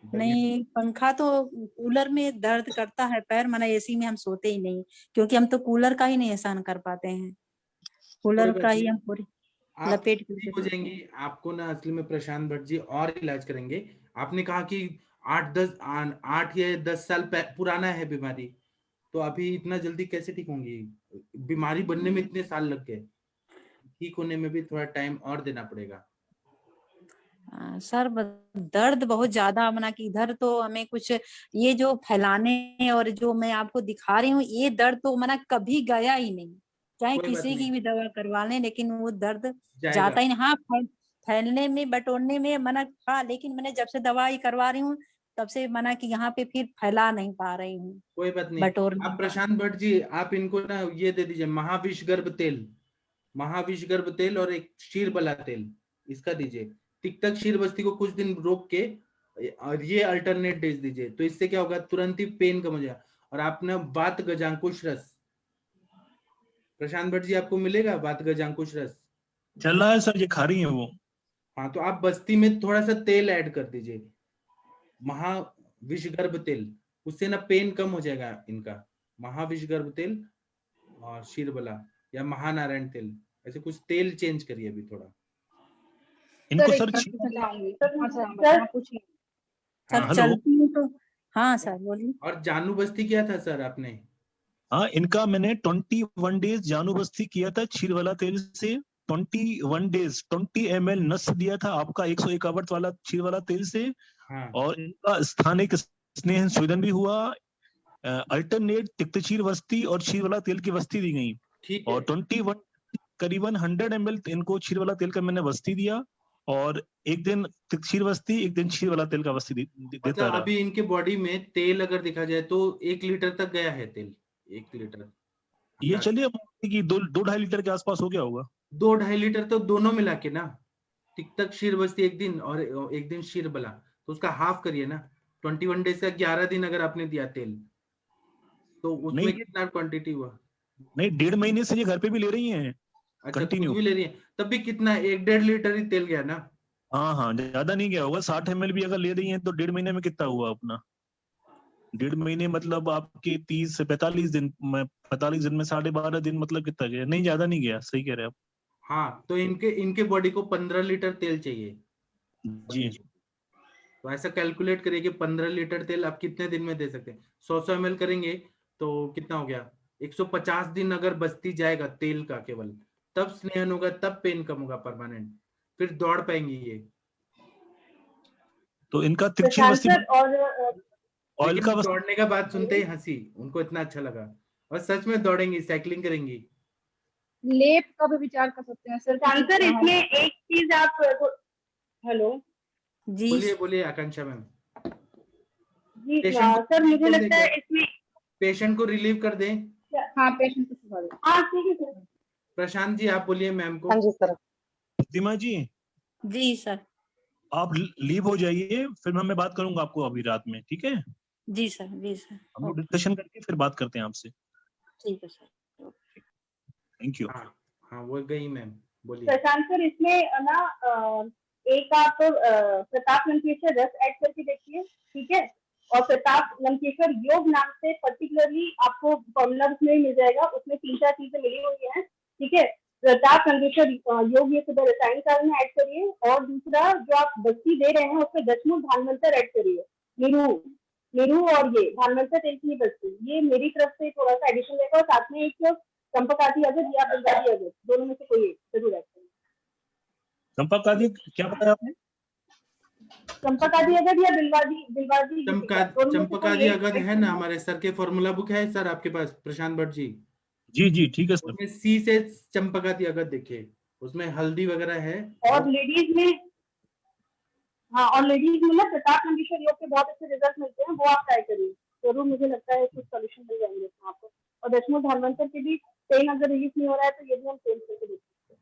नहीं, पंखा तो कूलर में दर्द करता है पैर, माना एसी में हम सोते ही नहीं, क्योंकि हम तो कूलर का ही नहीं एहसान कर पाते हैं, कोई कूलर बात का ही नहीं, हम पूरी आप लपेट ठीक करके हो सोते जाएंगी। हैं। आपको ना असली में प्रशांत भट्ट जी और इलाज करेंगे। आपने कहा कि 8 या 10 साल पुराना है बीमारी, तो अभी इतना जल्दी कैसे ठीक होंगी? बीमारी बनने में इतने साल लग गए, ठीक होने में भी थोड़ा टाइम और देना पड़ेगा। सर दर्द बहुत ज्यादा, माना कि इधर तो हमें कुछ ये जो फैलाने और जो मैं आपको दिखा रही हूँ ये दर्द तो माना कभी गया ही नहीं, चाहे कोई बात किसी नहीं, की भी दवा करवा लें लेकिन वो दर्द जाएगा। जाता ही नहीं। हाँ, फैलने में बटोरने में मना, हाँ, लेकिन मैंने जब से दवाई करवा रही हूँ तब से मना कि यहाँ पे फिर फैला नहीं पा रही हूँ, कोई बात नहीं, बटोर आप नहीं पा प्रशांत भट्ट जी, आप इनको ना ये दे दीजिए, महाविषगर्भ तेल, महाविषगर्भ तेल और एक क्षीरबला तेल, इसका दीजिए। तिक्तक क्षीर बस्ती को कुछ दिन रोक के और ये अल्टरनेट डेज दीजिए, तो इससे क्या होगा, तुरंत ही पेन कम हो जाएगा। और आप ना वात गजांकुश रस, प्रशांत भट्ट जी आपको मिलेगा वात गजांकुश रस? चल रहा है सर, ये खा रही है वो। हाँ, तो आप बस्ती में थोड़ा सा तेल ऐड कर दीजिए, महाविषगर्भ तेल, उससे ना पेन कम हो जाएगा इनका। महाविषगर्भ तेल और क्षीरबला या महानारायण तेल, ऐसे कुछ तेल चेंज करिए अभी थोड़ा। इनको सर सर एक क्षीर- प्रश्न चाहूंगी। हाँ सर, हाँ पूछिए। हाँ, सर हेलो। चलती हूँ तो हाँ सर बोलिए। और जानू बस्ती किया था सर आपने? हाँ, इनका मैंने 21 डेज जानू बस्ती किया था क्षीर वाला तेल से, 21 डेज 20 ml नस दिया था आपका 101 आवर्त वाला क्षीर वाला तेल से। हाँ। और इनका स्थानिक स्नेह स्वेदन भी हुआ, अल्टरनेट तिक्त क्षीर वस्ती और क्षीर वाला तेल की वस्ती दी गई। ठीक और 21 करीबन 100 ml इनको क्षीर वाला तेल का मैंने वस्ती दिया, और एक दिन क्षीर वस्ती, एक दिन क्षीर वाला तेल का वस्ती देता मतलब रहा। अभी इनके बॉडी में तेल अगर देखा जाए तो 1 लीटर तक गया है तेल, 1 लीटर। ये चलिए कि 2-2.5 लीटर के आसपास हो गया होगा। 2-2.5 लीटर तो दोनों मिला के ना, तिक्तक क्षीर बस्ती एक दिन और एक दिन क्षीर बला, तो उसका हाफ करिए ना। 21 डेज का 11 दिन अगर आपने दिया तेल, तो उसमें नहीं, कितना क्वांटिटी हुआ? नहीं 1.5 महीने से ये घर पे भी ले रही हैं अच्छा, तो कंटिन्यू। कुछ भी ले रही है, तब भी कितना, 1-1.5 लीटर ही तेल गया ना? हाँ हाँ, ज्यादा नहीं गया होगा। 60 ml भी अगर ले रही हैं तो 1.5 महीने में कितना हुआ अपना? 1.5 महीने मतलब आपके 30 से 45 दिन में, 45 दिन में 12.5 दिन, मतलब कितना गया? नहीं, ज्यादा नहीं गया, सही कह रहे हैं आप। हाँ, तो इनके बॉडी को 15 लीटर तेल चाहिए जी। तो ऐसा कैलकुलेट करिए कि 15 लीटर तेल आप कितने दिन में दे सकते हैं। 100 ml करेंगे तो कितना हो गया, 150 दिन अगर बस्ती जाएगा तेल का केवल, तब स्नेहन होगा, तब पेन कम होगा परमानेंट, फिर दौड़ पाएंगी ये। तो इनका तिरछी प्रशांत बस्ती सर और ऑयल का बस दौड़ने का बात सुनते ही हंसी, उनको इतना अच्छा लगा, और सच में दौड़ेंगी, साइकिलिंग करेंगी। लेप का भी विचार कर सकते हैं सर। प्रशांत सर इसमें एक चीज आप, हेलो जी बोलिए बोलिए आकांक्षा मैम। जी पेशेंट सर, मुझे लगता है इसमें पेशेंट को रिलीव कर दें। हाँ पेशेंट को सुधा दें। हाँ ठीक है सर। प्रशांत जी आप बोलिए मैम को। हाँ जी सर। प्रतिमा जी जी सर। आप लीव हो जाइए, फिर मैं बात करूंगा आपको अभी रात में, ठीक है? जी सर, जी सर। हम लोग डिस्कशन करके फिर बात करते हैं आपसे। ठीक है सर। Thank you. हाँ वो गई मैम, बोलिए। प्रशांत सर इसमें ना एक आप प्रताप लंकेश्वर रस ऐड करके देखिए, ठीक है? और प्रताप लंकेश्वर योग नाम से पर्टिकुलरली आपको फॉर्मूला उसमें मिल जाएगा, उसमें 3-4 चीजें मिली हुई हैं, ठीक है? प्रताप लंकेश्वर योग ये सुबह रसायन काल में ऐड करिए, और दूसरा जो आप बस्ती दे रहे हैं उसमें दशमूल भानवंतर ऐड करिए, नीरू और ये भानवंतर तेल की बस्ती, ये मेरी तरफ से थोड़ा सा एडिशन रहेगा, और साथ में एक चंपकाती अगद या बंगाली अगद, दोनों में से कोई एक जरूर ऐड करिए। चंपकादी क्या बताया आपने? चंपकादी अगद या बिलवादी चंपकादी अगद है ना, हमारे सर के फॉर्मूला बुक है सर आपके पास प्रशांत भट्ट जी? जी जी ठीक है सर। उसमें सी से चंपकादी अगद देखिए, उसमें हल्दी वगैरह है। और लेडीज में, हाँ, और लेडीज में ना प्रताप लंकेश्वर योग के बहुत अच्छे रिजल्ट मिलते हैं, वो आप ट्राई करिए जरूर, मुझे लगता है कुछ सोल्यूशन मिल जाएंगे इसमें आपको। और दशमूल भानवंतर के भी पेन अगर रिलीफ नहीं हो रहा है तो ये भी हम पेन करके देख सकते हैं।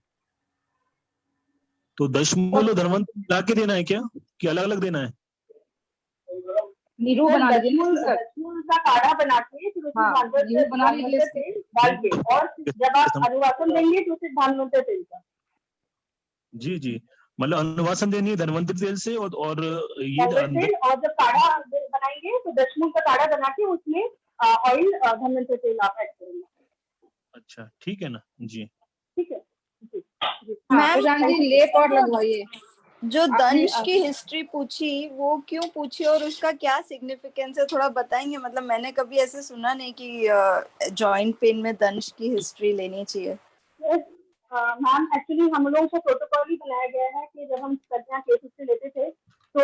तो दशमूल और धनवंतर मिला के देना है क्या, कि अलग अलग देना है? नीरू बना लीजिए सर। दशमूल का काढ़ा बना के फिर उसमें भानवंतर बना लीजिए तेल डाल के, और जब आप अनुवासन देंगे तो फिर भानवंतर तेल का। जी जी, मतलब अनुवासन देनी है धनवंतरी तेल से, और ये तेल, और जब काढ़ा बनाएंगे तो दशमूल का काढ़ा बना के उसमें ऑयल धनवंतरी तेल आप ऐड करेंगे। अच्छा ठीक है ना जी। ठीक है मैम लेप और लगवाइए। जो दंश की हिस्ट्री पूछी वो क्यों पूछी और उसका क्या सिग्निफिकेंस है, थोड़ा बताएंगे? मतलब मैंने कभी ऐसे सुना नहीं कि जॉइंट पेन में दंश की हिस्ट्री लेनी चाहिए। मैम एक्चुअली हम लोगों को प्रोटोकॉल ही बनाया गया है कि जब हम कन्या केसेस से लेते थे तो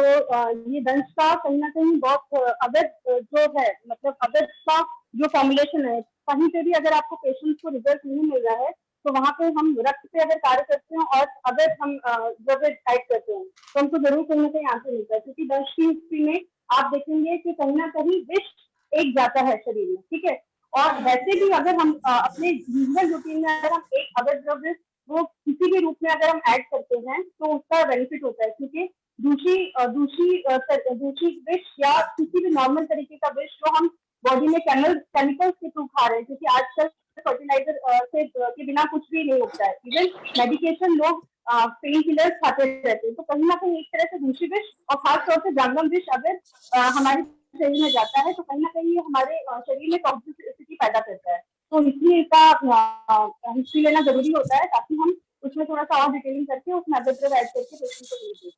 ये दंश का कहीं ना कहीं बहुत अवैध जो है, मतलब अवैध का जो फॉर्मुलेशन है, कहीं पे भी अगर आपको पेशेंट को रिजल्ट नहीं मिल रहा है तो वहाँ पे हम रक्त पे अगर कार्य करते हैं और अगर हम जब टाइप करते हैं तो हमको जरूर कहीं ना कहीं आंसर मिलता है, क्योंकि दंश की हिस्ट्री में आप देखेंगे कि कहीं ना कहीं विष एक जाता है शरीर में, ठीक है? और वैसे भी अगर हम अपने यूजुअल रूटीन में अगर हम एक अवैध द्रव्य वो किसी भी रूप में अगर हम ऐड करते हैं तो उसका बेनिफिट होता है, क्योंकि दूसरी विष या किसी भी नॉर्मल तरीके का विष जो हम बॉडी में केमिकल्स के थ्रू खा रहे हैं, क्योंकि आजकल फर्टिलाइजर से के बिना कुछ भी नहीं होता है, इवन मेडिकेशन लोग पेन किलर्स खाते रहते हैं, तो कहीं ना कहीं एक तरह से दूसरी विष और खासतौर से जांगम विष अगर हमारे शरीर में जाता है तो कहीं ना कहीं ये हमारे शरीर में टॉक्सिसिटी पैदा करता है, तो इसलिए इसका हिस्ट्री लेना जरूरी होता है ताकि हम उसमें थोड़ा सा और डिटेलिंग करके उसमें अदर ऐड करके पेशेंट को दे।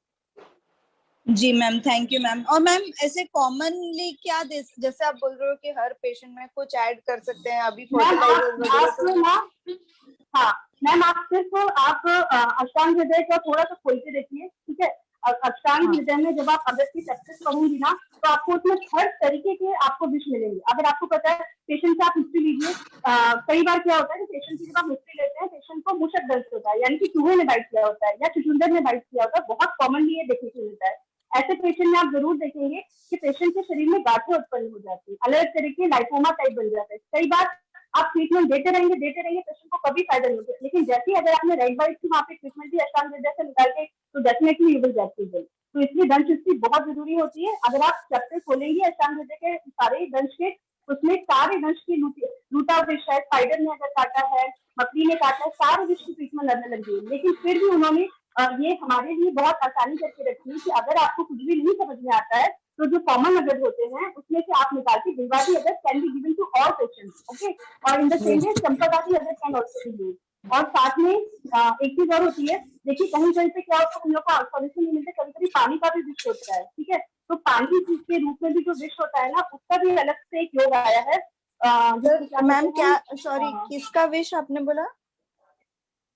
जी मैम, थैंक यू मैम। और मैम ऐसे कॉमनली क्या जैसे आप बोल रहे हो कि हर पेशेंट में कुछ ऐड कर सकते हैं अभी हाँ मैम, आप सिर्फ आप अष्टांग हृदय का थोड़ा सा खोल के देखिए, ठीक है? अष्टांग हृदय में जब आप अगर की सक्सेस करूंगी ना तो आपको उसमें हर तरीके के आपको विष मिलेंगे। अगर आपको पता है पेशेंट से आप हिस्ट्री लीजिए, कई बार क्या होता है कि पेशेंट की जब आप हिस्ट्री लेते हैं पेशेंट को मूषक दर्द होता है, यानी कि चूहे ने बाइट किया होता है या चुचुंदर ने बाइट किया होता है, बहुत कॉमनली ये देखने को मिलता है। ऐसे पेशेंट में आप जरूर देखेंगे कि पेशेंट के शरीर में गांठें उत्पन्न हो जाती है, अलग अलग तरीके लाइपोमा टाइप बन जाता है। कई बार आप ट्रीटमेंट देते रहेंगे पेशेंट को कभी फायदा नहीं होता, लेकिन जैसे ही अगर आपने रेड बाइट की वहाँ पे ट्रीटमेंट दी अष्टांग हृदय से निकाल के तो definitely you will get result. तो इसलिए दंश हिस्ट्री बहुत जरूरी होती है। अगर आप चैप्टर खोलेंगे अष्टांग हृदय के सारे दंश के, उसमें सारे दंश की लूटा विष है, स्पाइडर ने अगर काटा है, मकड़ी ने काटा है, सारे विष की ट्रीटमेंट लगने लगी है, लेकिन फिर भी उन्होंने ये हमारे लिए बहुत आसानी करके रखी है कि अगर आपको कुछ भी नहीं समझ में आता है तो जो कॉमन अगद होते हैं उसमें से आप निकाल के बिलवादी अगद can be given to all patients, okay? और इन द सेम वे चंपाकाती अगद कैन आल्सो बी यूज्ड। और साथ में एक चीज और होती है, देखिए कहीं कहीं पे क्या होता है, हम लोग को सॉल्यूशन नहीं मिलते, कभी कभी पानी का भी विष होता है, ठीक है? तो पानी के रूप में भी जो विष होता है ना, उसका भी अलग से एक योग आया है मैम क्या, सॉरी किसका विश आपने बोला?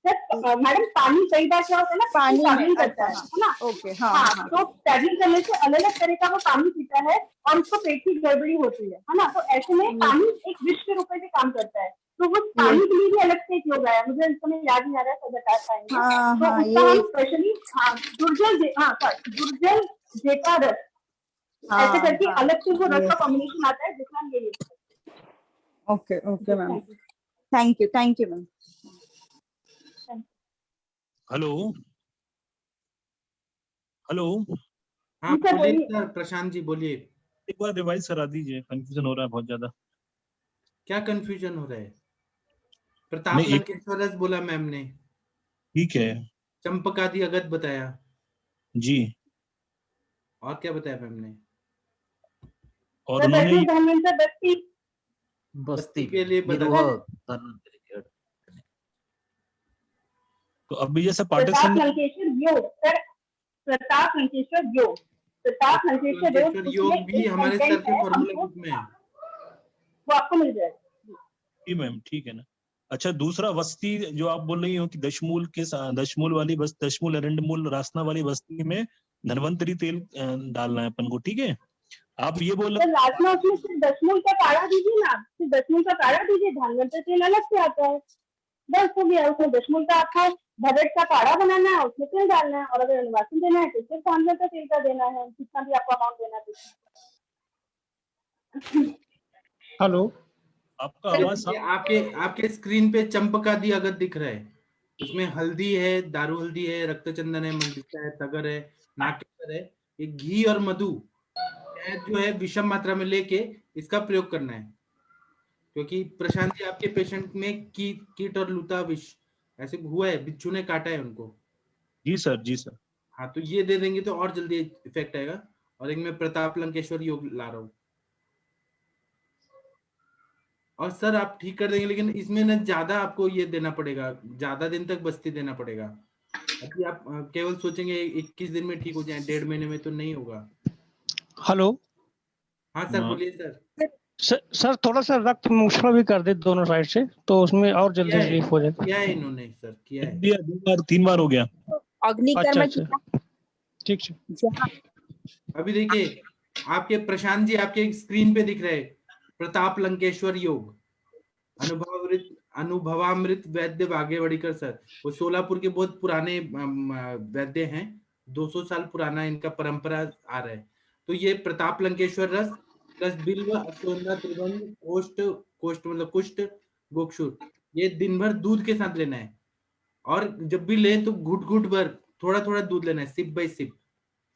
मैडम पानी कई बार क्या होता है ना, पानी ट्रैवलिंग में, करता अच्छा, है ना। ओके, हाँ हाँ, हाँ, तो ट्रैवलिंग करने से अलग अलग तरह का वो पानी पीता है और उसको पेट की गड़बड़ी होती है ना। तो ऐसे में पानी एक विष के रूप में भी काम करता है। तो वो पानी के लिए भी अलग से एक योग आया, मुझे इस समय याद नहीं आ रहा है, सब बता पाएंगे। हाँ, तो हाँ, उसका ये हम स्पेशली दुर्जल जेका रस ऐसे करके अलग से वो रस का कॉम्बिनेशन आता है जिसमें हम ये यूज करते हैं। Okay okay ma'am, thank you ma'am. Hello hello, हाँ बोलिए सर, प्रशांत जी बोलिए। एक बार रिवाइज करा दीजिए, कंफ्यूजन हो रहा है बहुत ज्यादा। क्या कंफ्यूजन हो रहा है? प्रताप नहीं, लंकेश्वर रस बोला मैम ने, ठीक है चंपकादि अगत बताया जी, और क्या बताया मैम ने? और उन्होंने बस्ती के लिए निरूह बताया। तो अभी जैसे प्रताप पार्टिशन लंकेश्वर योग सर, प्रताप लंकेश्वर योग, प्रताप लंकेश्वर योग भी हमारे सर के फॉर्मूला बुक में है, वो आपको मिल जाएगा। जी मैम, ठीक है ना। अच्छा, दूसरा वस्ती जो आप बोल रही हो कि दशमूल के दशमूल वाली दशमूल अरंडमूल रासना वाली वस्ती में धन्वंतरी तेल डालना है अपन को, ठीक है। आप ये बोल रहे रासना उसमें सिर्फ दशमूल का काढ़ा दीजिए ना, सिर्फ दशमूल का काढ़ा दीजिए, धन्वंतरी तेल अलग से आता है, बस हो गया। उसमें दशमूल का आपको भगत का काढ़ा बनाना है, उसमें तेल डालना है, और अगर अनुवासन देना है तो सिर्फ धन्वंतरी तेल का देना है, जितना भी आपको अमाउंट देना है। हेलो, आपका आवाज आपके स्क्रीन पे चंपकादि अगत दिख रहा है, उसमें हल्दी है, दारू हल्दी है, रक्त चंदन है, मंडिका है, तगर है, नागकेसर है। ये घी और मधु जो है विषम मात्रा में लेके इसका प्रयोग करना है, क्योंकि प्रशांत जी आपके पेशेंट में कीट और लूता विष ऐसे हुआ है, बिच्छू ने काटा है उनको। जी सर, जी सर। हाँ, तो ये दे देंगे तो और जल्दी इफेक्ट आएगा। और एक मैं प्रताप लंकेश्वर योग ला रहा हूँ, और सर आप ठीक कर देंगे, लेकिन इसमें ना ज्यादा आपको ये देना पड़ेगा, ज्यादा दिन तक बस्ती देना पड़ेगा। अभी आप केवल सोचेंगे 21 दिन में ठीक हो जाए, 1.5 महीने में तो नहीं होगा। हेलो, हाँ सर बोलिए सर। सर थोड़ा सा रक्त मूछड़ा भी कर दे दोनों साइड से, तो उसमें और जल्दी रिलीफ हो जाएगा। किया है इन्होंने सर, किया है, 2 बार 3 बार हो गया। अग्निकर्म ठीक है। अभी देखिए आपके प्रशांत जी आपके स्क्रीन पे दिख रहे हैं प्रताप लंकेश्वर योग, अनुभवामृत वैद्य बागेवाड़ीकर सर, वो सोलापुर के बहुत पुराने वैद्य हैं, 200 साल पुराना इनका परंपरा आ रहा है। तो ये प्रताप लंकेश्वर रस प्लस बिल्व, अश्वगंधा, त्रिगंध, कोष्ठ मतलब कुष्ठ, गोक्षुर, ये दिन भर दूध के साथ लेना है। और जब भी ले तो घुट घुट भर थोड़ा थोड़ा दूध लेना है, सिप बाय सिप,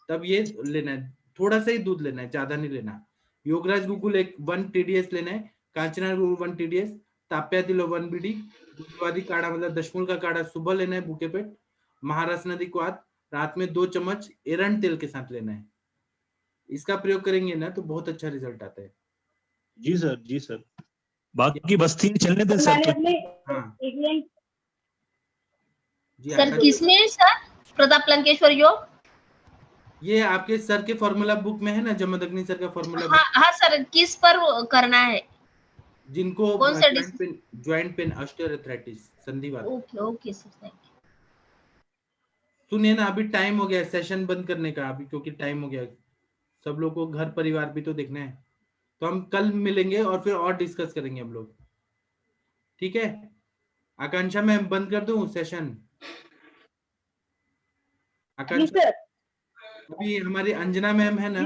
तब ये लेना है, थोड़ा सा ही दूध लेना है, ज्यादा नहीं लेना। योगराज गुगुल 1 TDS लेना है, कांचना गुगुल 1 TDS, ताप्या तिलो 1 BD, दूधवादी काढ़ा मतलब दशमूल का काढ़ा सुबह लेना है भूखे पेट, महारस नदी क्वाथ रात में 2 चम्मच एरंड तेल के साथ लेना है। इसका प्रयोग करेंगे ना तो बहुत अच्छा रिजल्ट आता है। जी सर, जी सर। बाकी बस्ती चलने दें सर। हाँ जी सर किसमें है सर प्रताप लंकेश्वर योग? ये आपके सर के फॉर्मूला बुक में है ना, जमदग्नि सर का फॉर्मूला बुक। हाँ सर, किस पर करना है? जिनको ज्वाइंट पेन ऑस्टियोआर्थराइटिस संधिवात। Okay sir, thank you. सुनिए ना, अभी टाइम हो गया सेशन बंद करने का, अभी क्योंकि टाइम हो गया, सब लोग को घर परिवार भी तो देखना है। तो हम कल मिलेंगे और फिर और डिस्कस करेंगे हम लोग, ठीक है। आकांक्षा मैम बंद कर दूं सेशन? आकांक्षा, अभी हमारी अंजना मैम है ना,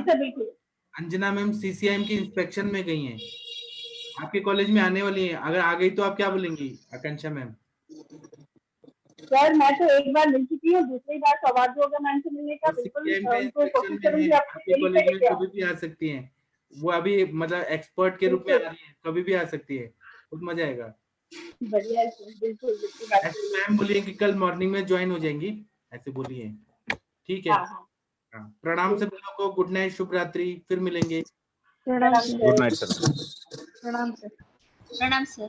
अंजना मैम CCIM की इंस्पेक्शन में गई हैं, आपके कॉलेज में आने वाली हैं। अगर आ गई तो आप क्या बोलेंगी आकांक्षा मैम? सर मैं तो एक बार मिल चुकी हूँ, दूसरी बार सौभाग्य होगा मैम से मिलने का। बिल्कुल कोशिश करूंगी आपके कॉलेज में कभी भी आ सकती हैं, वो अभी मतलब एक्सपर्ट के रूप में आ रही है, कभी भी आ सकती है, बहुत मजा आएगा। बढ़िया, बिल्कुल बिल्कुल। ऐसे मैम बोलिए कि कल मॉर्निंग में ज्वाइन हो जाएंगी, ऐसे बोलिए, ठीक है। प्रणाम सभी लोगों को, गुड नाइट, शुभ रात्रि, फिर मिलेंगे। Good night sir. प्रणाम सर।